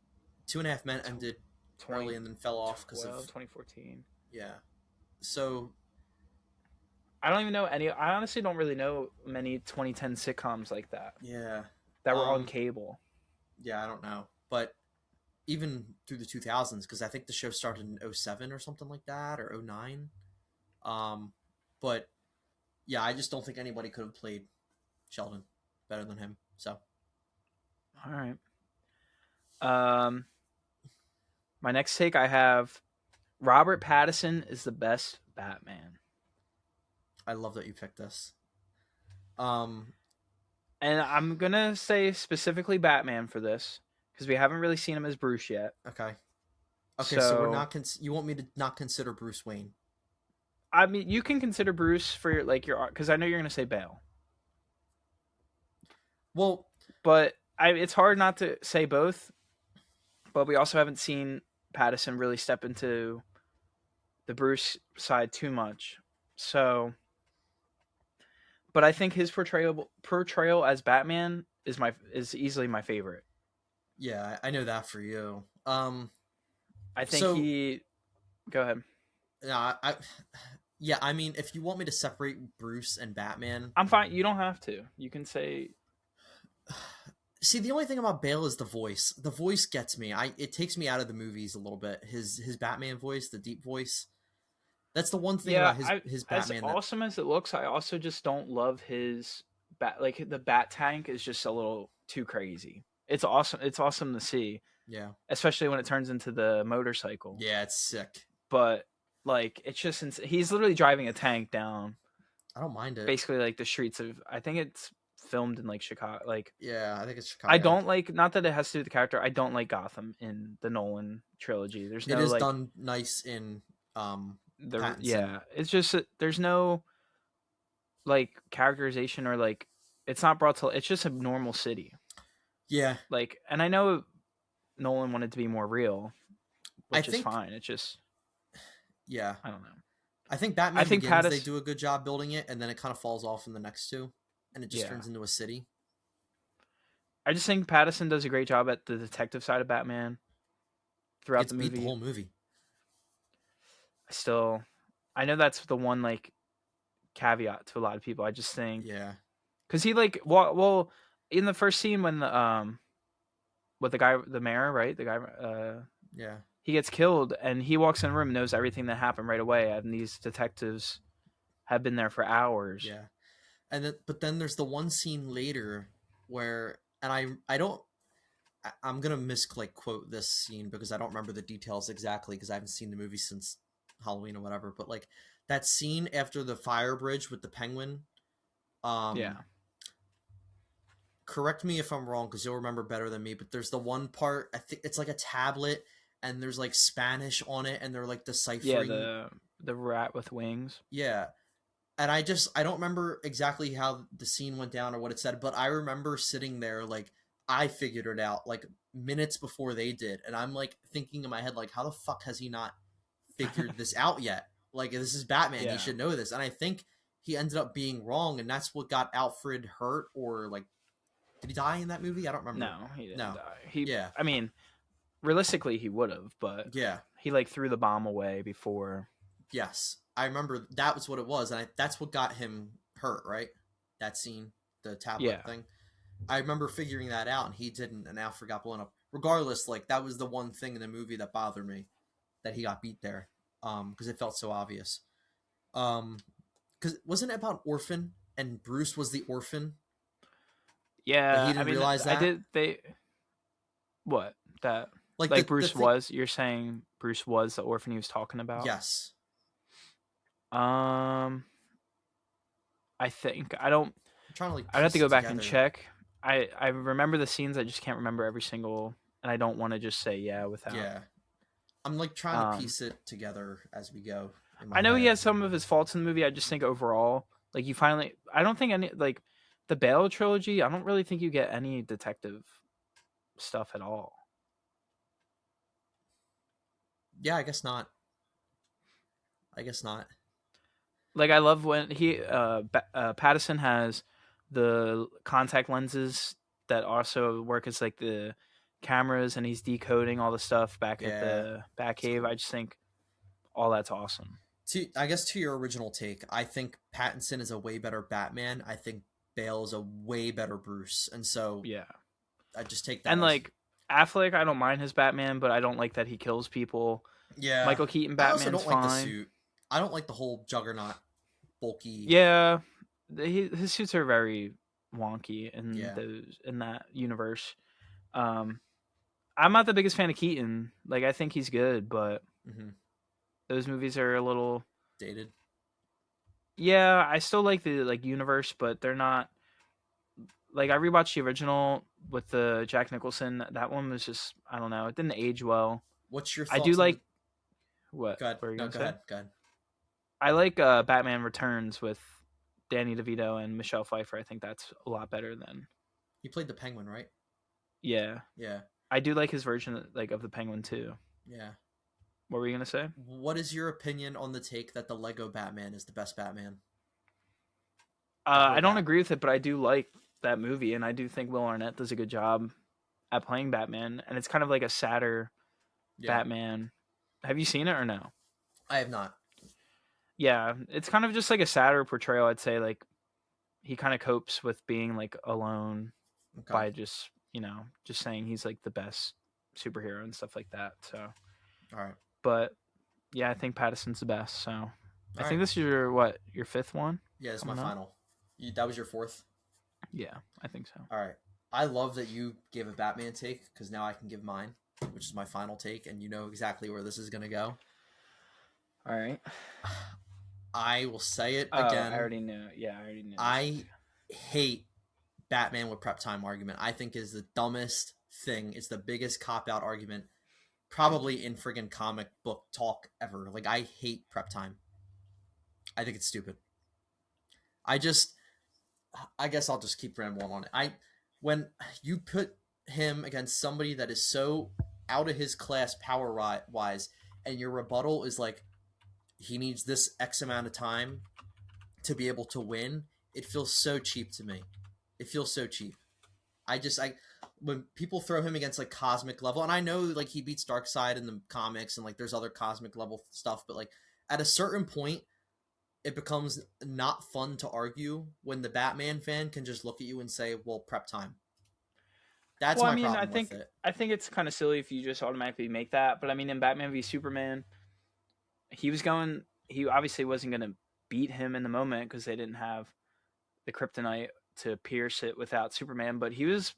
Two and a Half Men ended early and then fell off because of 2014. yeah. So I don't even know any. I honestly don't really know many 2010 sitcoms like that yeah, that were on um, cable. yeah, I don't know, but even through the 2000s, because I think the show started in '07 or something like that, or '09. Um, but yeah, I just don't think anybody could have played Sheldon better than him. So All right. Um, my next take I have Robert Pattinson is the best Batman. I love that you picked this. Um, And I'm gonna say specifically Batman for this because we haven't really seen him as Bruce yet. okay, okay, so we're So not. You want me to not consider Bruce Wayne? I mean, you can consider Bruce for your because I know you're gonna say Bale, Well, but it's hard not to say both. But we also haven't seen Pattinson really step into the Bruce side too much. So, but I think his portrayal as Batman is easily my favorite. yeah, I know that for you. I think So he. Go ahead. yeah, yeah, I mean, if you want me to separate Bruce and Batman, I'm fine. You don't have to. You can say see, the only thing about Bale is the voice. The voice gets me. It takes me out of the movies a little bit. His Batman voice, the deep voice. That's the one thing yeah. about I his as Batman that awesome as it looks, I also just don't love his bat. Like the bat tank is just a little too crazy. It's awesome. It's awesome to see, yeah. especially when it turns into the motorcycle. Yeah, it's sick. But like it's just he's literally driving a tank down I don't mind it. basically like the streets of I think it's filmed in like Chicago. Like Yeah, I think it's I Chicago. don't like not that it has to do with the character. I don't like Gotham in the Nolan trilogy. There's It no is like done nice in the Pattinson. yeah. It's just there's no like characterization or like it's not brought to it's just a normal city. Yeah. Like and I know Nolan wanted to be more real, I which is think fine. It's just yeah. I don't know. I think I Batman think Begins they Pattis do a good job building it and then it kind of falls off in the next two and it just yeah. turns into a city. I just think Pattison does a great job at the detective side of Batman throughout Gets the beat the movie. whole movie. I know that's the one like caveat to a lot of people. I just think Yeah. because he like well in the first scene when the with the guy the mayor right the guy Yeah. he gets killed and he walks in the room and knows everything that happened right away and these detectives have been there for hours. Yeah. And then but then there's the one scene later where and I don't I'm gonna misclick quote this scene because I don't remember the details exactly because I haven't seen the movie since Halloween or whatever. But like that scene after the fire bridge with the penguin, Yeah, um, correct me if I'm wrong because you'll remember better than me. But there's the one part I think it's like a tablet and there's like Spanish on it and they're like yeah, deciphering. the rat with wings. Yeah, and I don't remember exactly how the scene went down or what it said, but I remember sitting there like I figured it out like minutes before they did, and I'm like thinking in my head like how the fuck has he not figured this out yet? Like, this is Batman. He Yeah. should know this. And I think he ended up being wrong, and that's what got Alfred hurt. Or like, did he die in that movie? I don't remember. No, he didn't No. die. He, Yeah. I mean, realistically, he would have, but Yeah. he like threw the bomb away before. Yes. I remember that was what it was, and that's what got him hurt, right? That scene, the tablet Yeah. thing. I remember figuring that out, and he didn't, and Alfred got blown up. Regardless, like, that was the one thing in the movie that bothered me, that he got beat there, because it felt so obvious. Because wasn't it about orphan, and Bruce was the orphan, but he Yeah, I didn't mean, realize I that. did. They what that Like like the Bruce thing. was. You're saying Bruce was the orphan he was talking about? Yes. Um, I think I don't. I'm trying to like I'd have to piece go it back and together. check. I remember the scenes. I just can't remember every single, and I don't want to just say yeah without. Yeah. I'm like trying to Um, piece it together as we go in my I know he head. has some of his faults in the movie. I just think overall, like you finally, I don't think any like the Bale trilogy. I don't really think you get any detective stuff at all. Yeah, I guess not. I guess not. Like I love when Pattison has the contact lenses that also work as like the cameras, and he's decoding all the stuff back at Yeah, the it's Batcave. I cool. just think all that's awesome. I guess to your original take, I think Pattinson is a way better Batman. I think Bale is a way better Bruce, and so Yeah, I just take that and as like Affleck, I don't mind his Batman, but I don't like that he kills people. yeah. Michael Keaton I also Batman's don't like the fine. suit. I don't like the whole Juggernaut bulky. Yeah, his suits are very wonky in Yeah. those in that universe. Um, I'm not the biggest fan of Keaton. Like I think he's good, but Mm-hmm. those movies are a little. Dated. Yeah, I still like the like universe, but they're not like I rewatched the original with the Jack Nicholson. That one was just I don't know. It didn't age well. What's your I do thoughts on the? like what? Go ahead. What are you No, gonna go say? ahead. Go ahead. I like Batman Returns with Danny DeVito and Michelle Pfeiffer. I think that's a lot better than He played the Penguin, right? yeah. Yeah. I do like his version like of the Penguin too. Yeah. What were you gonna say? What is your opinion on the take that the Lego Batman is the best Batman? I Before don't Bat. agree with it, but I do like that movie, and I do think Will Arnett does a good job at playing Batman, and it's kind of like a sadder Yeah. Batman. Have you seen it or no? I have not. Yeah, it's kind of just like a sadder portrayal. I'd say like he kind of copes with being like alone Okay. by just just saying he's like the best superhero and stuff like that. So, All right. but yeah, I think Pattison's the best. So I All think right. this is your fifth one Yeah, this is my coming up. final. That was your fourth. Yeah, I think so. All right. I love that you gave a Batman take because now I can give mine, which is my final take, and you know exactly where this is gonna go. All right. I will say it Oh, I again. already knew. Yeah, I already knew. I hate Batman with prep time argument. I think is the dumbest thing. It's the biggest cop out argument probably in friggin' comic book talk ever. Like, I hate prep time. I think it's stupid. I just I guess I'll just keep rambling on it. When you put him against somebody that is so out of his class power wise, and your rebuttal is like he needs this X amount of time to be able to win, it feels so cheap to me. It feels so cheap. I when people throw him against like cosmic level, and I know like he beats Darkseid in the comics, and like there's other cosmic level stuff, but like at a certain point, it becomes not fun to argue when the Batman fan can just look at you and say, "Well, prep time." That's Well, I my mean, problem with it. I think it's kind of silly if you just automatically make that. But I mean, in Batman v Superman, he was going. He obviously wasn't going to beat him in the moment because they didn't have the kryptonite to pierce it without Superman. But he was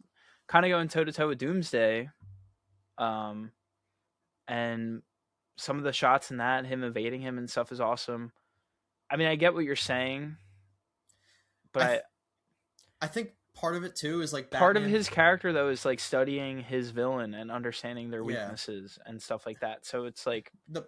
kind of going toe to toe with Doomsday, um, and some of the shots in that, him evading him and stuff, is awesome. I mean, I get what you're saying, but I th- I think part of it too is like part of Batman. his character though is like studying his villain and understanding their Yeah, weaknesses and stuff like that. So it's like, the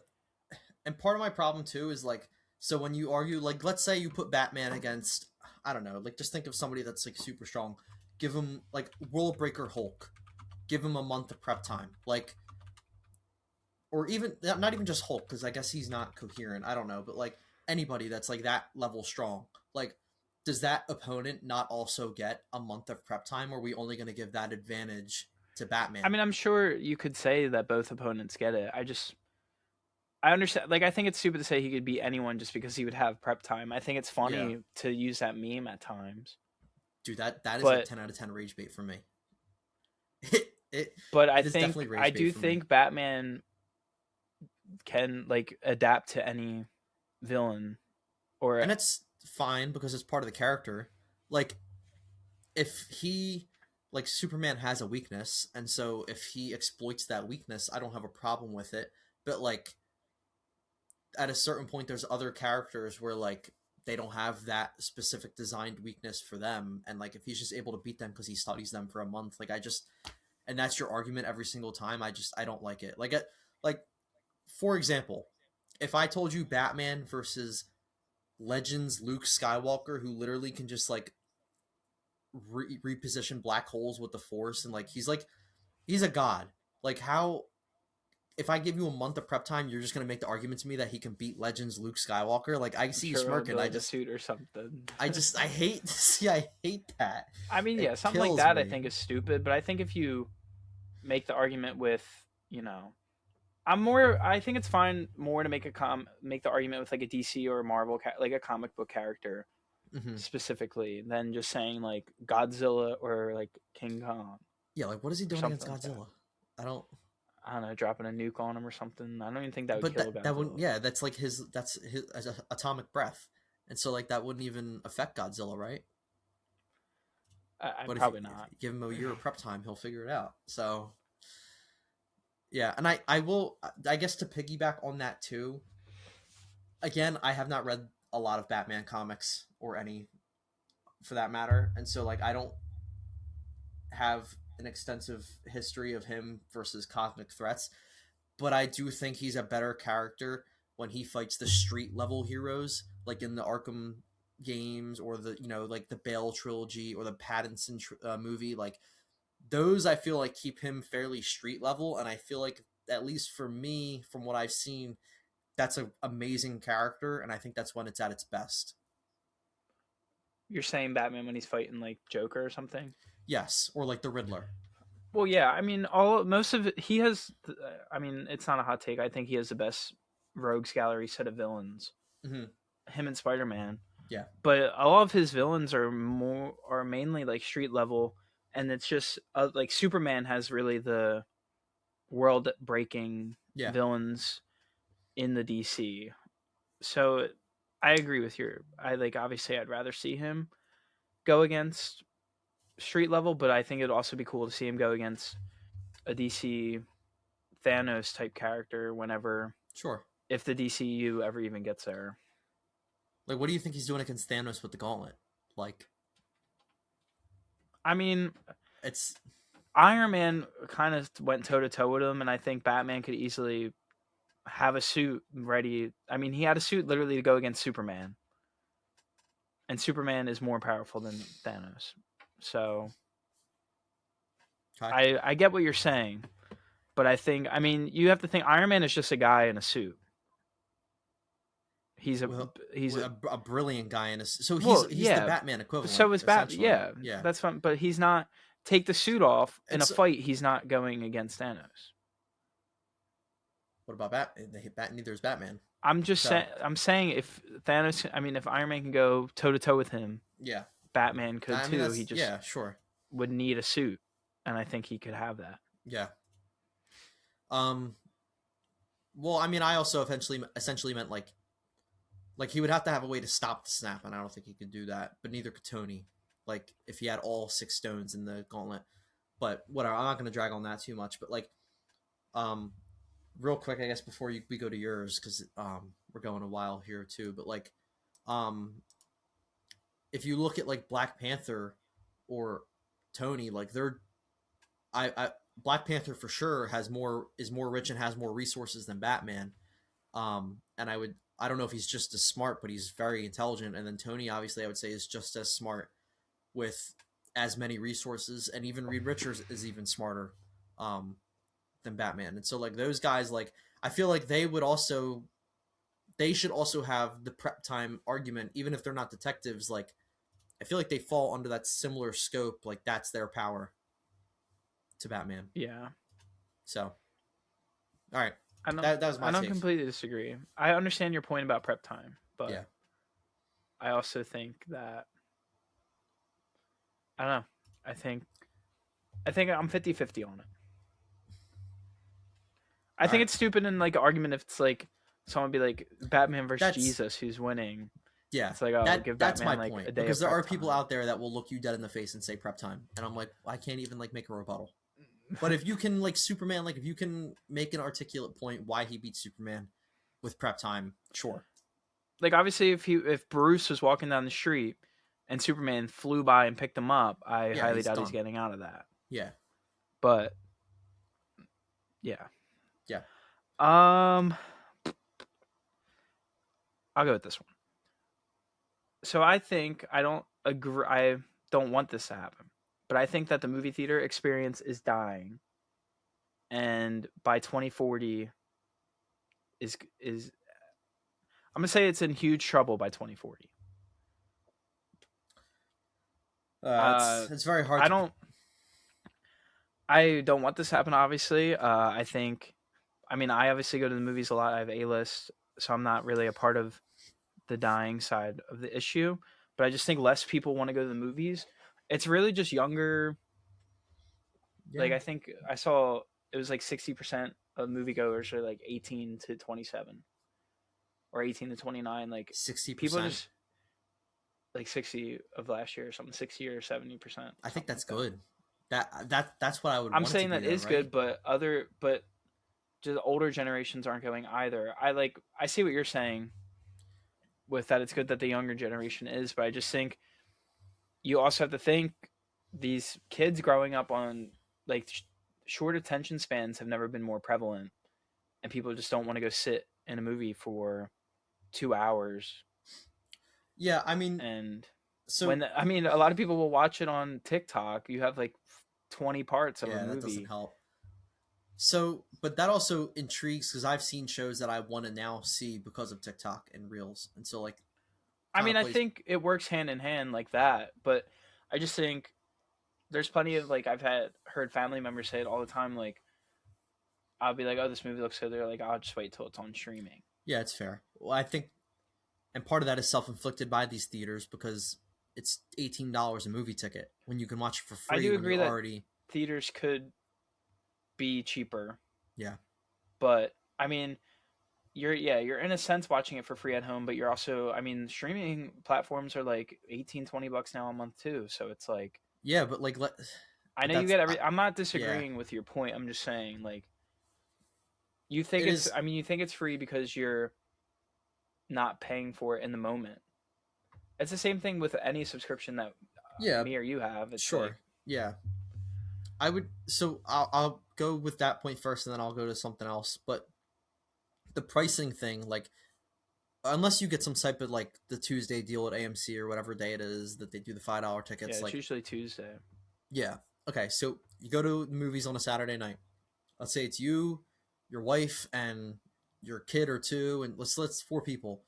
and part of my problem too is like so when you argue like let's say you put Batman against I don't know like just think of somebody that's like super strong, give him like World Breaker Hulk, give him a month of prep time like or even not even just Hulk, because I guess he's not coherent. I don't know, but like anybody that's like that level strong, like does that opponent not also get a month of prep time? Or are we only going to give that advantage to I Batman? mean, I'm sure you could say that both opponents get it. I understand. Like, I think it's stupid to say he could beat anyone just because he would have prep time. I think it's Yeah, funny to use that meme at times, dude, that is a but 10 out of 10 rage bait for me. it but I it is definitely think I rage bait do for me, think Batman can like adapt to any villain or and it's fine because it's part of the character. Like if he like Superman has a weakness, and so if he exploits that weakness, I don't have a problem with it. But like at a certain point, there's other characters where like they don't have that specific designed weakness for them, and like if he's just able to beat them because he studies them for a month, like I just and that's your argument every single time. I don't like it. Like for example, if I told you Batman versus Legends Luke Skywalker, who literally can just like reposition black holes with the Force, and like he's a god. Like how if I give you a month of prep time, you're just gonna make the argument to me that he can beat Legends Luke Skywalker? Like I I'm see you sure he'll smirking. build a suit or something. I hate see I hate that. I mean, yeah, It something like kills that I me. think is stupid, but I think if you make the argument with, you know, I'm more. I think it's fine more to make the argument with like a DC or a Marvel like a comic book character Hmm. specifically than just saying like Godzilla or like King Kong Yeah, like what is he or doing something against like that. Godzilla? I don't. I don't know, dropping a nuke on him or something. I don't even think that would But kill that wouldn't. Godzilla. Yeah, that's his atomic breath, and so like that wouldn't even affect Godzilla, right? I But probably if not. you give him a year of prep time, he'll figure it out. So yeah, and I will I guess to piggyback on that too. Again, I have not read a lot of Batman comics or any for that matter, and so like I don't have an extensive history of him versus cosmic threats, but I do think he's a better character when he fights the street level heroes, like in the Arkham games or the like the Bale trilogy or the Pattinson movie. Like those, I feel like keep him fairly street level, and I feel like at least for me, from what I've seen, that's an amazing character, and I think that's when it's at its best. You're saying Batman when he's fighting like Joker or something? Yes, or like the Riddler. Well, yeah. I mean, all most of it. He has. I mean, it's not a hot take. I think he has the best rogues gallery set of villains. Hmm. Him and Spider Man, Yeah, but all of his villains are mainly like street level, and it's just like Superman has really the world breaking yeah, villains in the DC. So I agree with your. I like obviously I'd rather see him go against street level, but I think it'd also be cool to see him go against a DC Thanos type character whenever sure. if the DCU ever even gets there. Like, what do you think he's doing against Thanos with the gauntlet? Like, I mean, it's Iron Man kind of went toe to toe with him, and I think Batman could easily have a suit ready. I mean, he had a suit literally to go against Superman, and Superman is more powerful than Thanos. So okay. I get what you're saying, but I mean you have to think Iron Man is just a guy in a suit. He's a Well, he's a a brilliant guy in a so well he's the yeah. Batman equivalent So is Bat. essentially. Yeah, Yeah, that's fun. But he's not take the suit off in a it's fight. He's not going against Thanos. what about Batman? Neither is Batman. I'm just So saying. I'm saying if Thanos, I mean, if Iron Man can go toe to toe with him, yeah, Batman could I mean too. He that's just yeah, sure, would need a suit, and I think he could have that. yeah. Um, well, I mean, I also eventually essentially meant like he would have to have a way to stop the snap, and I don't think he could do that. But neither could Tony. Like if he had all 6 stones in the gauntlet. But whatever, I'm not going to drag on that too much. But like, um, real quick, I guess before we go to yours, because we're going a while here too. But like, um, if you look at like Black Panther or Tony, like they're I Black Panther for sure has more is more rich and has more resources than Batman. And I don't know if he's just as smart, but he's very intelligent. And then Tony, obviously, I would say is just as smart with as many resources, and even Reed Richards is even smarter um, than Batman. And so like those guys, like I feel like they should also have the prep time argument, even if they're not detectives. Like, I feel like they fall under that similar scope. Like, that's their power to Batman. Yeah. So, all right, I don't that was I my don't take. completely disagree. I understand your point about prep time, but Yeah, I also think that I don't know. I think I'm 50-50 on it. I all think right. it's stupid in like an argument if it's like someone be like Batman versus That's Jesus who's winning. yeah. It's like, oh, give That's my Batman like point a day because of there prep are people time. out there that will look you dead in the face and say prep time, and I'm like, I can't even like make a rebuttal. But if you can like Superman, like if you can make an articulate point why he beats Superman with prep time, sure. Like obviously if Bruce was walking down the street and Superman flew by and picked him up, I Yeah, highly he's doubt he's done. getting out of that. Yeah, But yeah. yeah. Um I'll go with this one. So I think I don't agree I don't want this to happen. But I think that the movie theater experience is dying and by 2040 is I'm going to say it's in huge trouble by 2040. Uh It's very hard I to. don't I don't want this to happen obviously. I think I mean I obviously go to the movies a lot. I have A-list, so I'm not really a part of the dying side of the issue, but I just think less people want to go to the movies. It's really just younger. Like Yeah, I think I saw it was like 60% of moviegoers are like 18 to 27 or 18 to 29. Like sixty people percent. just like 60 of last year or something, 60 or 70%, I think something that's like that. good. That's what I would I'm want it to saying be, that though, is right? good, but just older generations aren't going either. I see what you're saying with that. It's good that the younger generation is, but I just think you also have to think these kids growing up on like short attention spans have never been more prevalent, and people just don't want to go sit in a movie for 2 hours. Yeah, I mean, And so I mean, a lot of people will watch it on TikTok. You have like 20 parts of a yeah, that doesn't movie. help. So, but that also intrigues because I've seen shows that I want to now see because of TikTok and Reels, and so like I kind mean, of I plays. think it works hand in hand like that, but I just think there's plenty of like I've had heard family members say it all the time. Like I'll be like, "Oh, this movie looks good." They're like, "I'll just wait till it's on streaming." Yeah, it's fair. Well, I think, and part of that is self inflicted by these theaters because it's $18 a movie ticket when you can watch it for I free do when agree you're that already. theaters could be cheaper, Yeah, but I mean, you're in a sense watching it for free at home, but you're also I mean, streaming platforms are like 18-20 bucks now a month too. So it's like yeah, but like I but know you that's get every. I'm not yeah, disagreeing with your point. I'm just saying like you think it it's. is. I mean, you think it's free because you're not paying for it in the moment. It's the same thing with any subscription that Yeah, me or you have. It's like sure. Yeah, I would. So I'll go with that point first, and then I'll go to something else. But the pricing thing, like unless you get some type of like the Tuesday deal at AMC or whatever day it is that they do the $5 yeah, tickets, it's like usually Tuesday. yeah, okay. So you go to movies on a Saturday night. Let's say it's you, your wife, and your kid or two, and let's four people.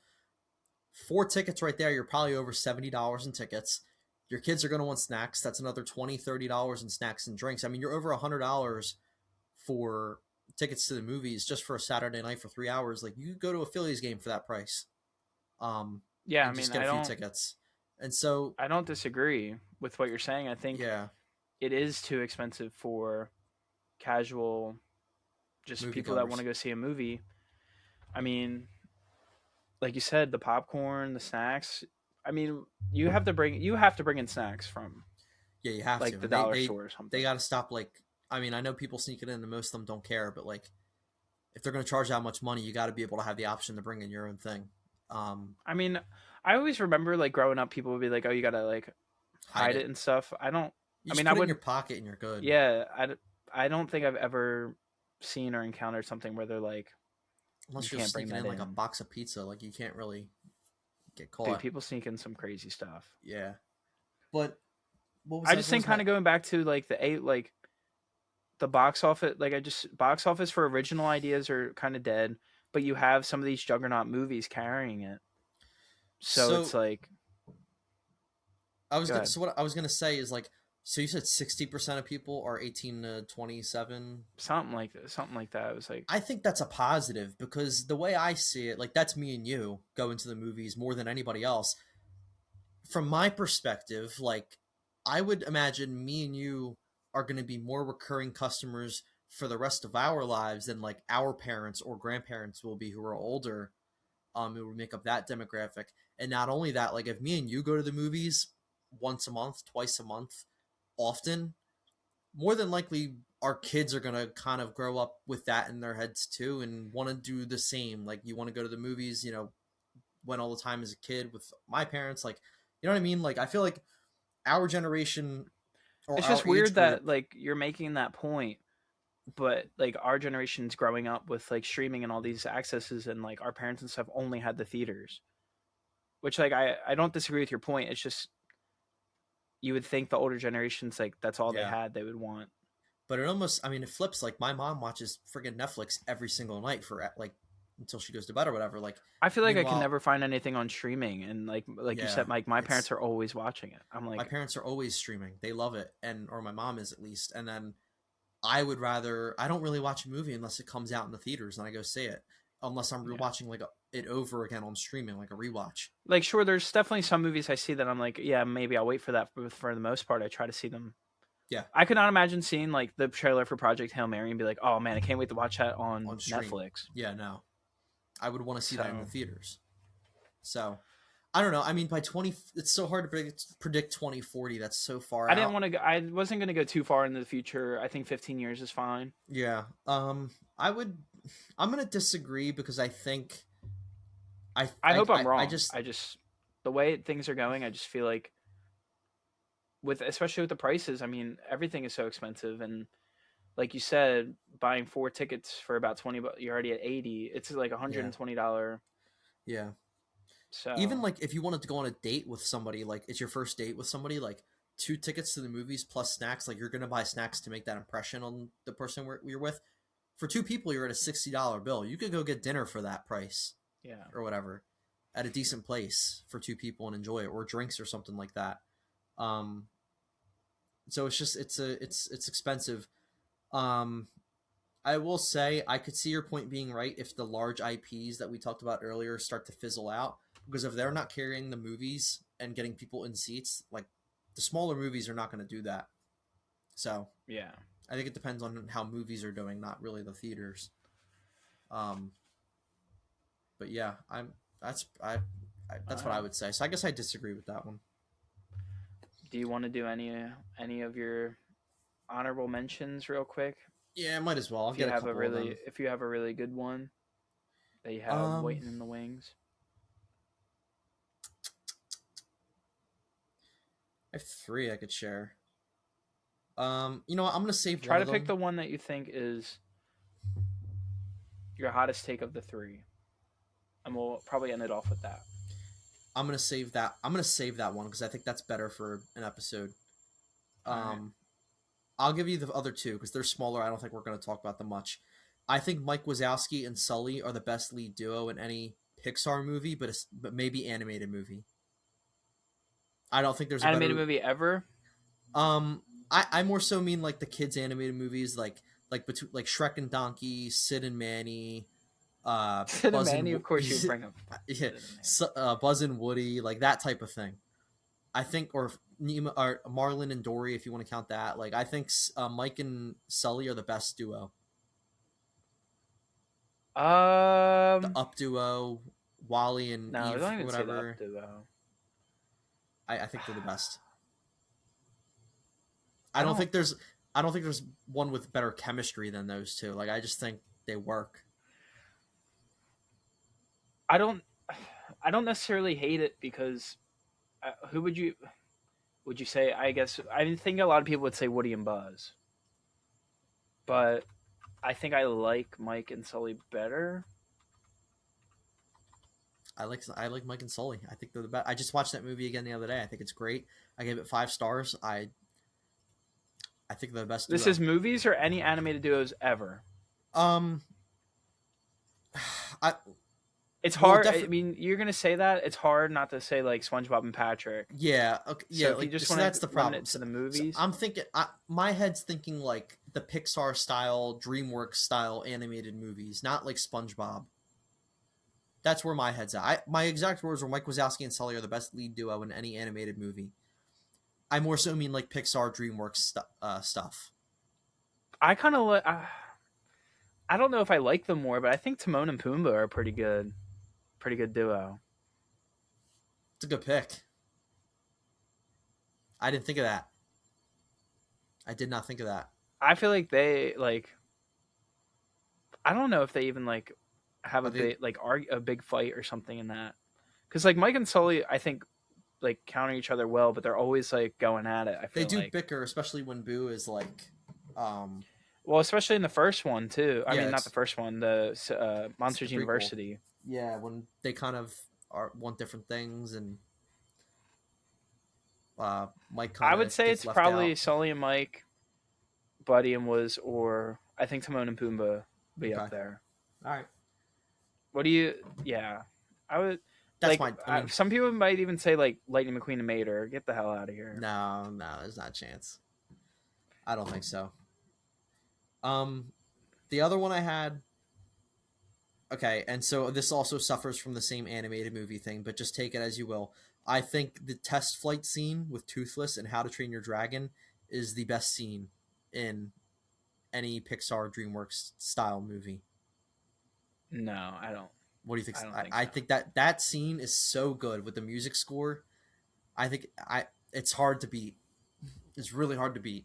Four tickets right there. You're probably over $70 in tickets. Your kids are going to want snacks. That's another $20-$30 in snacks and drinks. I mean, you're over $100 for tickets to the movies just for a Saturday night for 3 hours. Like you could go to a Phillies game for that price, Yeah, I and just mean, get a few tickets. And so, I don't disagree with what you're saying. I think yeah, it is too expensive for casual, just people that want moviegoers. to go see a movie. I mean, like you said, the popcorn, the snacks. I mean, you have to bring in snacks from Yeah, you have like to, the and dollar store or they something. got to stop. Like, I mean, I know people sneak it in, and most of them don't care, but like, if they're going to charge that much money, you got to be able to have the option to bring in your own thing. I mean, I always remember like growing up, people would be like, "Oh, you gotta like Hide hide it it. and stuff." I don't. You I just mean, I put it in your would. pocket, and you're good. Yeah, I don't think I've ever seen or encountered something where they're like, "You Unless you're can't bring sneaking that in like a in." box of pizza, like you can't really get Dude, caught. people sneak in some crazy stuff. Yeah, but what was I that? just What think was my? kind of going back to like the eight, like the box office, like I just box office for original ideas are kind of dead, but you have some of these juggernaut movies carrying it. So it's So like, I was go gonna. ahead, So what I was gonna say is like. So you said 60% of people are 18 to 27. something like that. It was like, I think that's a positive because the way I see it, like that's me and you going to the movies more than anybody else. From my perspective, like I would imagine me and you are going to be more recurring customers for the rest of our lives than like our parents or grandparents will be who are older. It would make up that demographic. And not only that, like if me and you go to the movies once a month, twice a month, often, more than likely our kids are going to kind of grow up with that in their heads too and want to do the same. Like you want to go to the movies, you know, went all the time as a kid with my parents, like, you know what I mean? Like I feel like our generation or it's our just age weird that group. like you're making that point, but like our generation's growing up with like streaming and all these accesses, and like our parents and stuff only had the theaters. Which like I don't disagree with your point. It's just you would think the older generations like that's all they Yeah, had they would want. but it almost, I mean, it flips. Like my mom watches friggin' Netflix every single night for like until she goes to bed or whatever. Like I feel like I can meanwhile, never find anything on streaming, and like you yeah, said, like my it's parents are always watching it. I'm my like, parents are always streaming, they love it, and or my mom is at least. And then I would rather, I don't really watch a movie unless it comes out in the theaters and I go see it, unless I'm yeah, rewatching like it over again on streaming, like a rewatch. like sure, there's definitely some movies I see that I'm like, yeah, maybe I'll wait for that. But for the most part, I try to see them. Yeah, I could not imagine seeing like the trailer for Project Hail Mary and be like, oh man, I can't wait to watch that on on stream. Netflix. Yeah, no, I would want to see that in the So theaters. So I don't know. I mean, by 20, it's so hard to predict 2040. That's so far I didn't out. want to go. I wasn't going to go too far into the future. I think 15 years is fine. Yeah. I would. I'm gonna disagree because I think I hope I'm I wrong. just I just the way things are going, I just feel like with especially with the prices, I mean, everything is so expensive, and like you said, buying four tickets for about 20 bucks, you're already at 80. It's like yeah $120. yeah. Even So, like if you wanted to go on a date with somebody, like it's your first date with somebody, like two tickets to the movies plus snacks, like you're gonna buy snacks to make that impression on the person you're with. For two people, you're at a $60 bill. You could go get dinner for that price yeah. or whatever at a decent place for two people and enjoy it, or drinks or something like that. Um, so it's just it's expensive. Um, I will say I could see your point being right if the large IPs that we talked about earlier start to fizzle out, because if they're not carrying the movies and getting people in seats, like the smaller movies are not going to do that. So Yeah. I think it depends on how movies are doing, not really the theaters. Um, but yeah, I'm that's All that's what I right. would say. So I guess I disagree with that one. Do you want to do any of your honorable mentions real quick? Yeah, might as well. I'll get a couple of them. If you have a really good one that you have Um, waiting in the wings, I have three I could share. You know what? I'm gonna save try one to of pick them. the one that you think is your hottest take of the three, and we'll probably end it off with that. I'm gonna save that. I'm gonna save that one because I think that's better for an episode. All right. Um, I'll give you the other two because they're smaller. I don't think we're gonna talk about them much. I think Mike Wazowski and Sully are the best lead duo in any Pixar movie, but maybe animated movie. I don't think there's a Animated better. movie ever? Um, I more so mean like the kids animated movies, like between like Shrek and Donkey, Sid and Manny, Sid and Buzz and Manny, of course you would bring up yeah, Sid and Manny. Buzz and Woody, like that type of thing. I think, or Nemo, or Marlin and Dory, if you want to count that. Like I think Mike and Sully are the best duo. The Um, Up duo, Wally and no, Eve don't or even say the up whatever. duo. I think they're the best. I I don't don't. think there's I don't think there's one with better chemistry than those two. Like I just think they work. I don't. I don't necessarily hate it because who would you say? I guess I think a lot of people would say Woody and Buzz, but I think I like Mike and Sully better. I like Mike and Sully. I think they're the best. I just watched that movie again the other day. I think it's great. I gave it 5 stars. I think they're the best This duo. is movies or any animated duos ever. Um, I It's well hard. I definitely mean, you're gonna say that. It's hard not to say like SpongeBob and Patrick. yeah okay, So yeah if you like just so want that's to the limit problem. it to So, the so movies, I'm thinking my head's thinking like the Pixar style, DreamWorks style animated movies, not like SpongeBob. That's where my head's at. My exact words were Mike Wazowski and Sully are the best lead duo in any animated movie. I more so mean like Pixar, DreamWorks stuff. I kind of like. I don't know if I like them more, but I think Timon and Pumbaa are pretty good duo. It's a good pick. I didn't think of that. I did not think of that. I feel like they like. I don't know if they even like have Are a they? big a big fight or something in that. Because like Mike and Sully, I think like counter each other well, but they're always like going at it. I They feel do like. bicker, especially when Boo is like, um, Well, especially in the first one too. I yeah, mean, not the first one, the it's the Monsters prequel. University. Yeah, when they kind of want different things, and Mike I kind would of say gets it's left probably out. Sully and Mike, Buddy and Wiz, or I think Timon and Pumbaa be Okay, up there. all right, What do you? Yeah, I would that's like. my. I mean, Some people might even say like Lightning McQueen and Mater. Get the hell out of here. no, no, there's not a chance. I don't think so. Um, the other one I had. Okay, and so this also suffers from the same animated movie thing, but just take it as you will. I think the test flight scene with Toothless and How to Train Your Dragon is the best scene in any Pixar DreamWorks style movie. No, I don't. What do you think? I don't I, think I so. think that scene is so good with the music score. I think it's hard to beat. It's really hard to beat.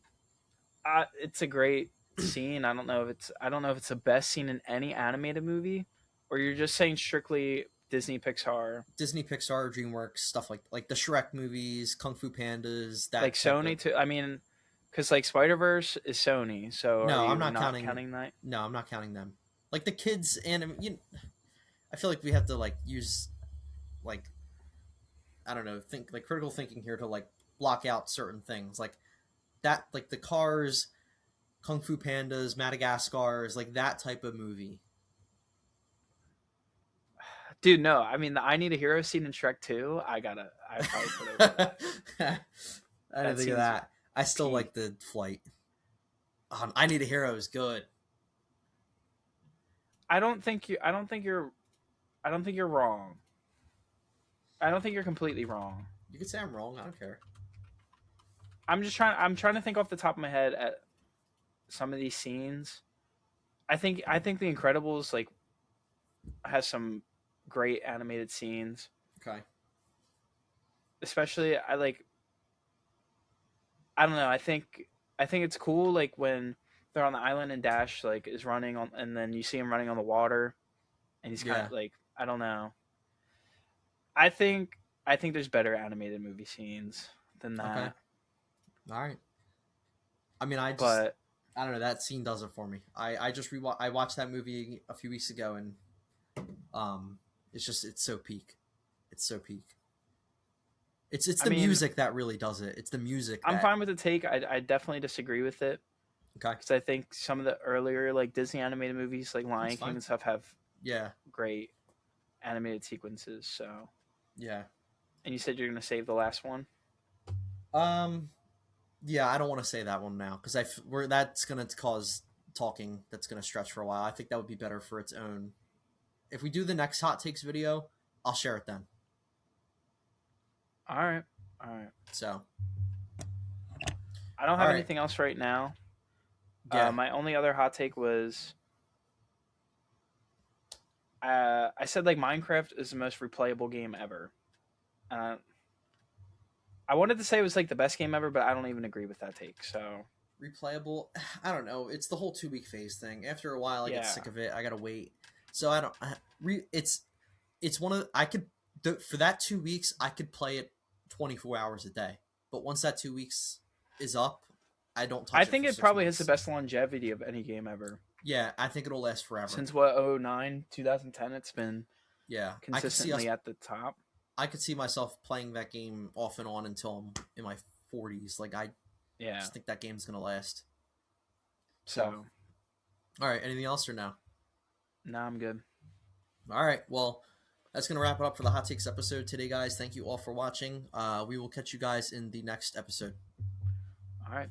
It's a great scene. I don't know if it's the best scene in any animated movie, or you're just saying strictly Disney Pixar. Disney, Pixar, DreamWorks stuff like the Shrek movies, Kung Fu Pandas, Like that type Sony of. too. I mean, because like Spider Verse is Sony, so are No, I'm you not not counting. counting that? No, I'm not counting them. Like the kids and I feel like we have to like use like I don't know think like critical thinking here to like block out certain things like that like the Cars, Kung Fu Pandas, Madagascar's like that type of movie. Dude, no. I mean, the I Need a Hero scene in Shrek 2, I probably put over I that. didn't That think of scene's that. I still like peak. the flight. I Need a Hero is good. I don't think you're wrong. I don't think you're completely wrong. You could say I'm wrong. I don't care. I'm trying to think off the top of my head at some of these scenes. I think The Incredibles like has some great animated scenes. Okay. Especially I don't know, I think it's cool like when they're on the island and Dash like is running on and then you see him running on the water and he's kind Yeah. of like I don't know. I think there's better animated movie scenes than Okay. that. All right. I mean, But I don't know. That scene does it for me. I just I watched that movie a few weeks ago, and it's so peak. It's so peak. It's I the mean, music that really does it. It's the music I'm that fine with the take. I definitely disagree with it okay. because I think some of the earlier like Disney animated movies, like It's Lion King fine. and stuff, have Yeah. great animated sequences. So, Yeah. and you said you're gonna save the last one. Um. Yeah, I don't want to say that one now because we're that's gonna cause talking that's gonna stretch for a while. I think that would be better for its own. If we do the next hot takes video, I'll share it then. All right, all right. So, I don't all have right. anything else right now. Yeah. My only other hot take was I said like Minecraft is the most replayable game ever. Uh, I wanted to say it was like the best game ever, but I don't even agree with that take. So Replayable. I don't know. It's the whole 2 week phase thing. After a while, I get yeah, sick of it. I gotta wait. So I don't. It's one of I could for that 2 weeks I could play it 24 hours a day. But once that 2 weeks is up, I don't I touch it think for it six probably has the months. best longevity of any game ever. Yeah, I think it'll last forever. Since what 09, 2010, it's been Yeah, consistently at the top. I could see myself playing that game off and on until I'm in my 40s. Like Yeah. Just think that game's gonna last. So, So, all right. Anything else or no? nah, I'm good. All right. Well, that's gonna wrap it up for the hot takes episode today, guys. Thank you all for watching. We will catch you guys in the next episode. All right.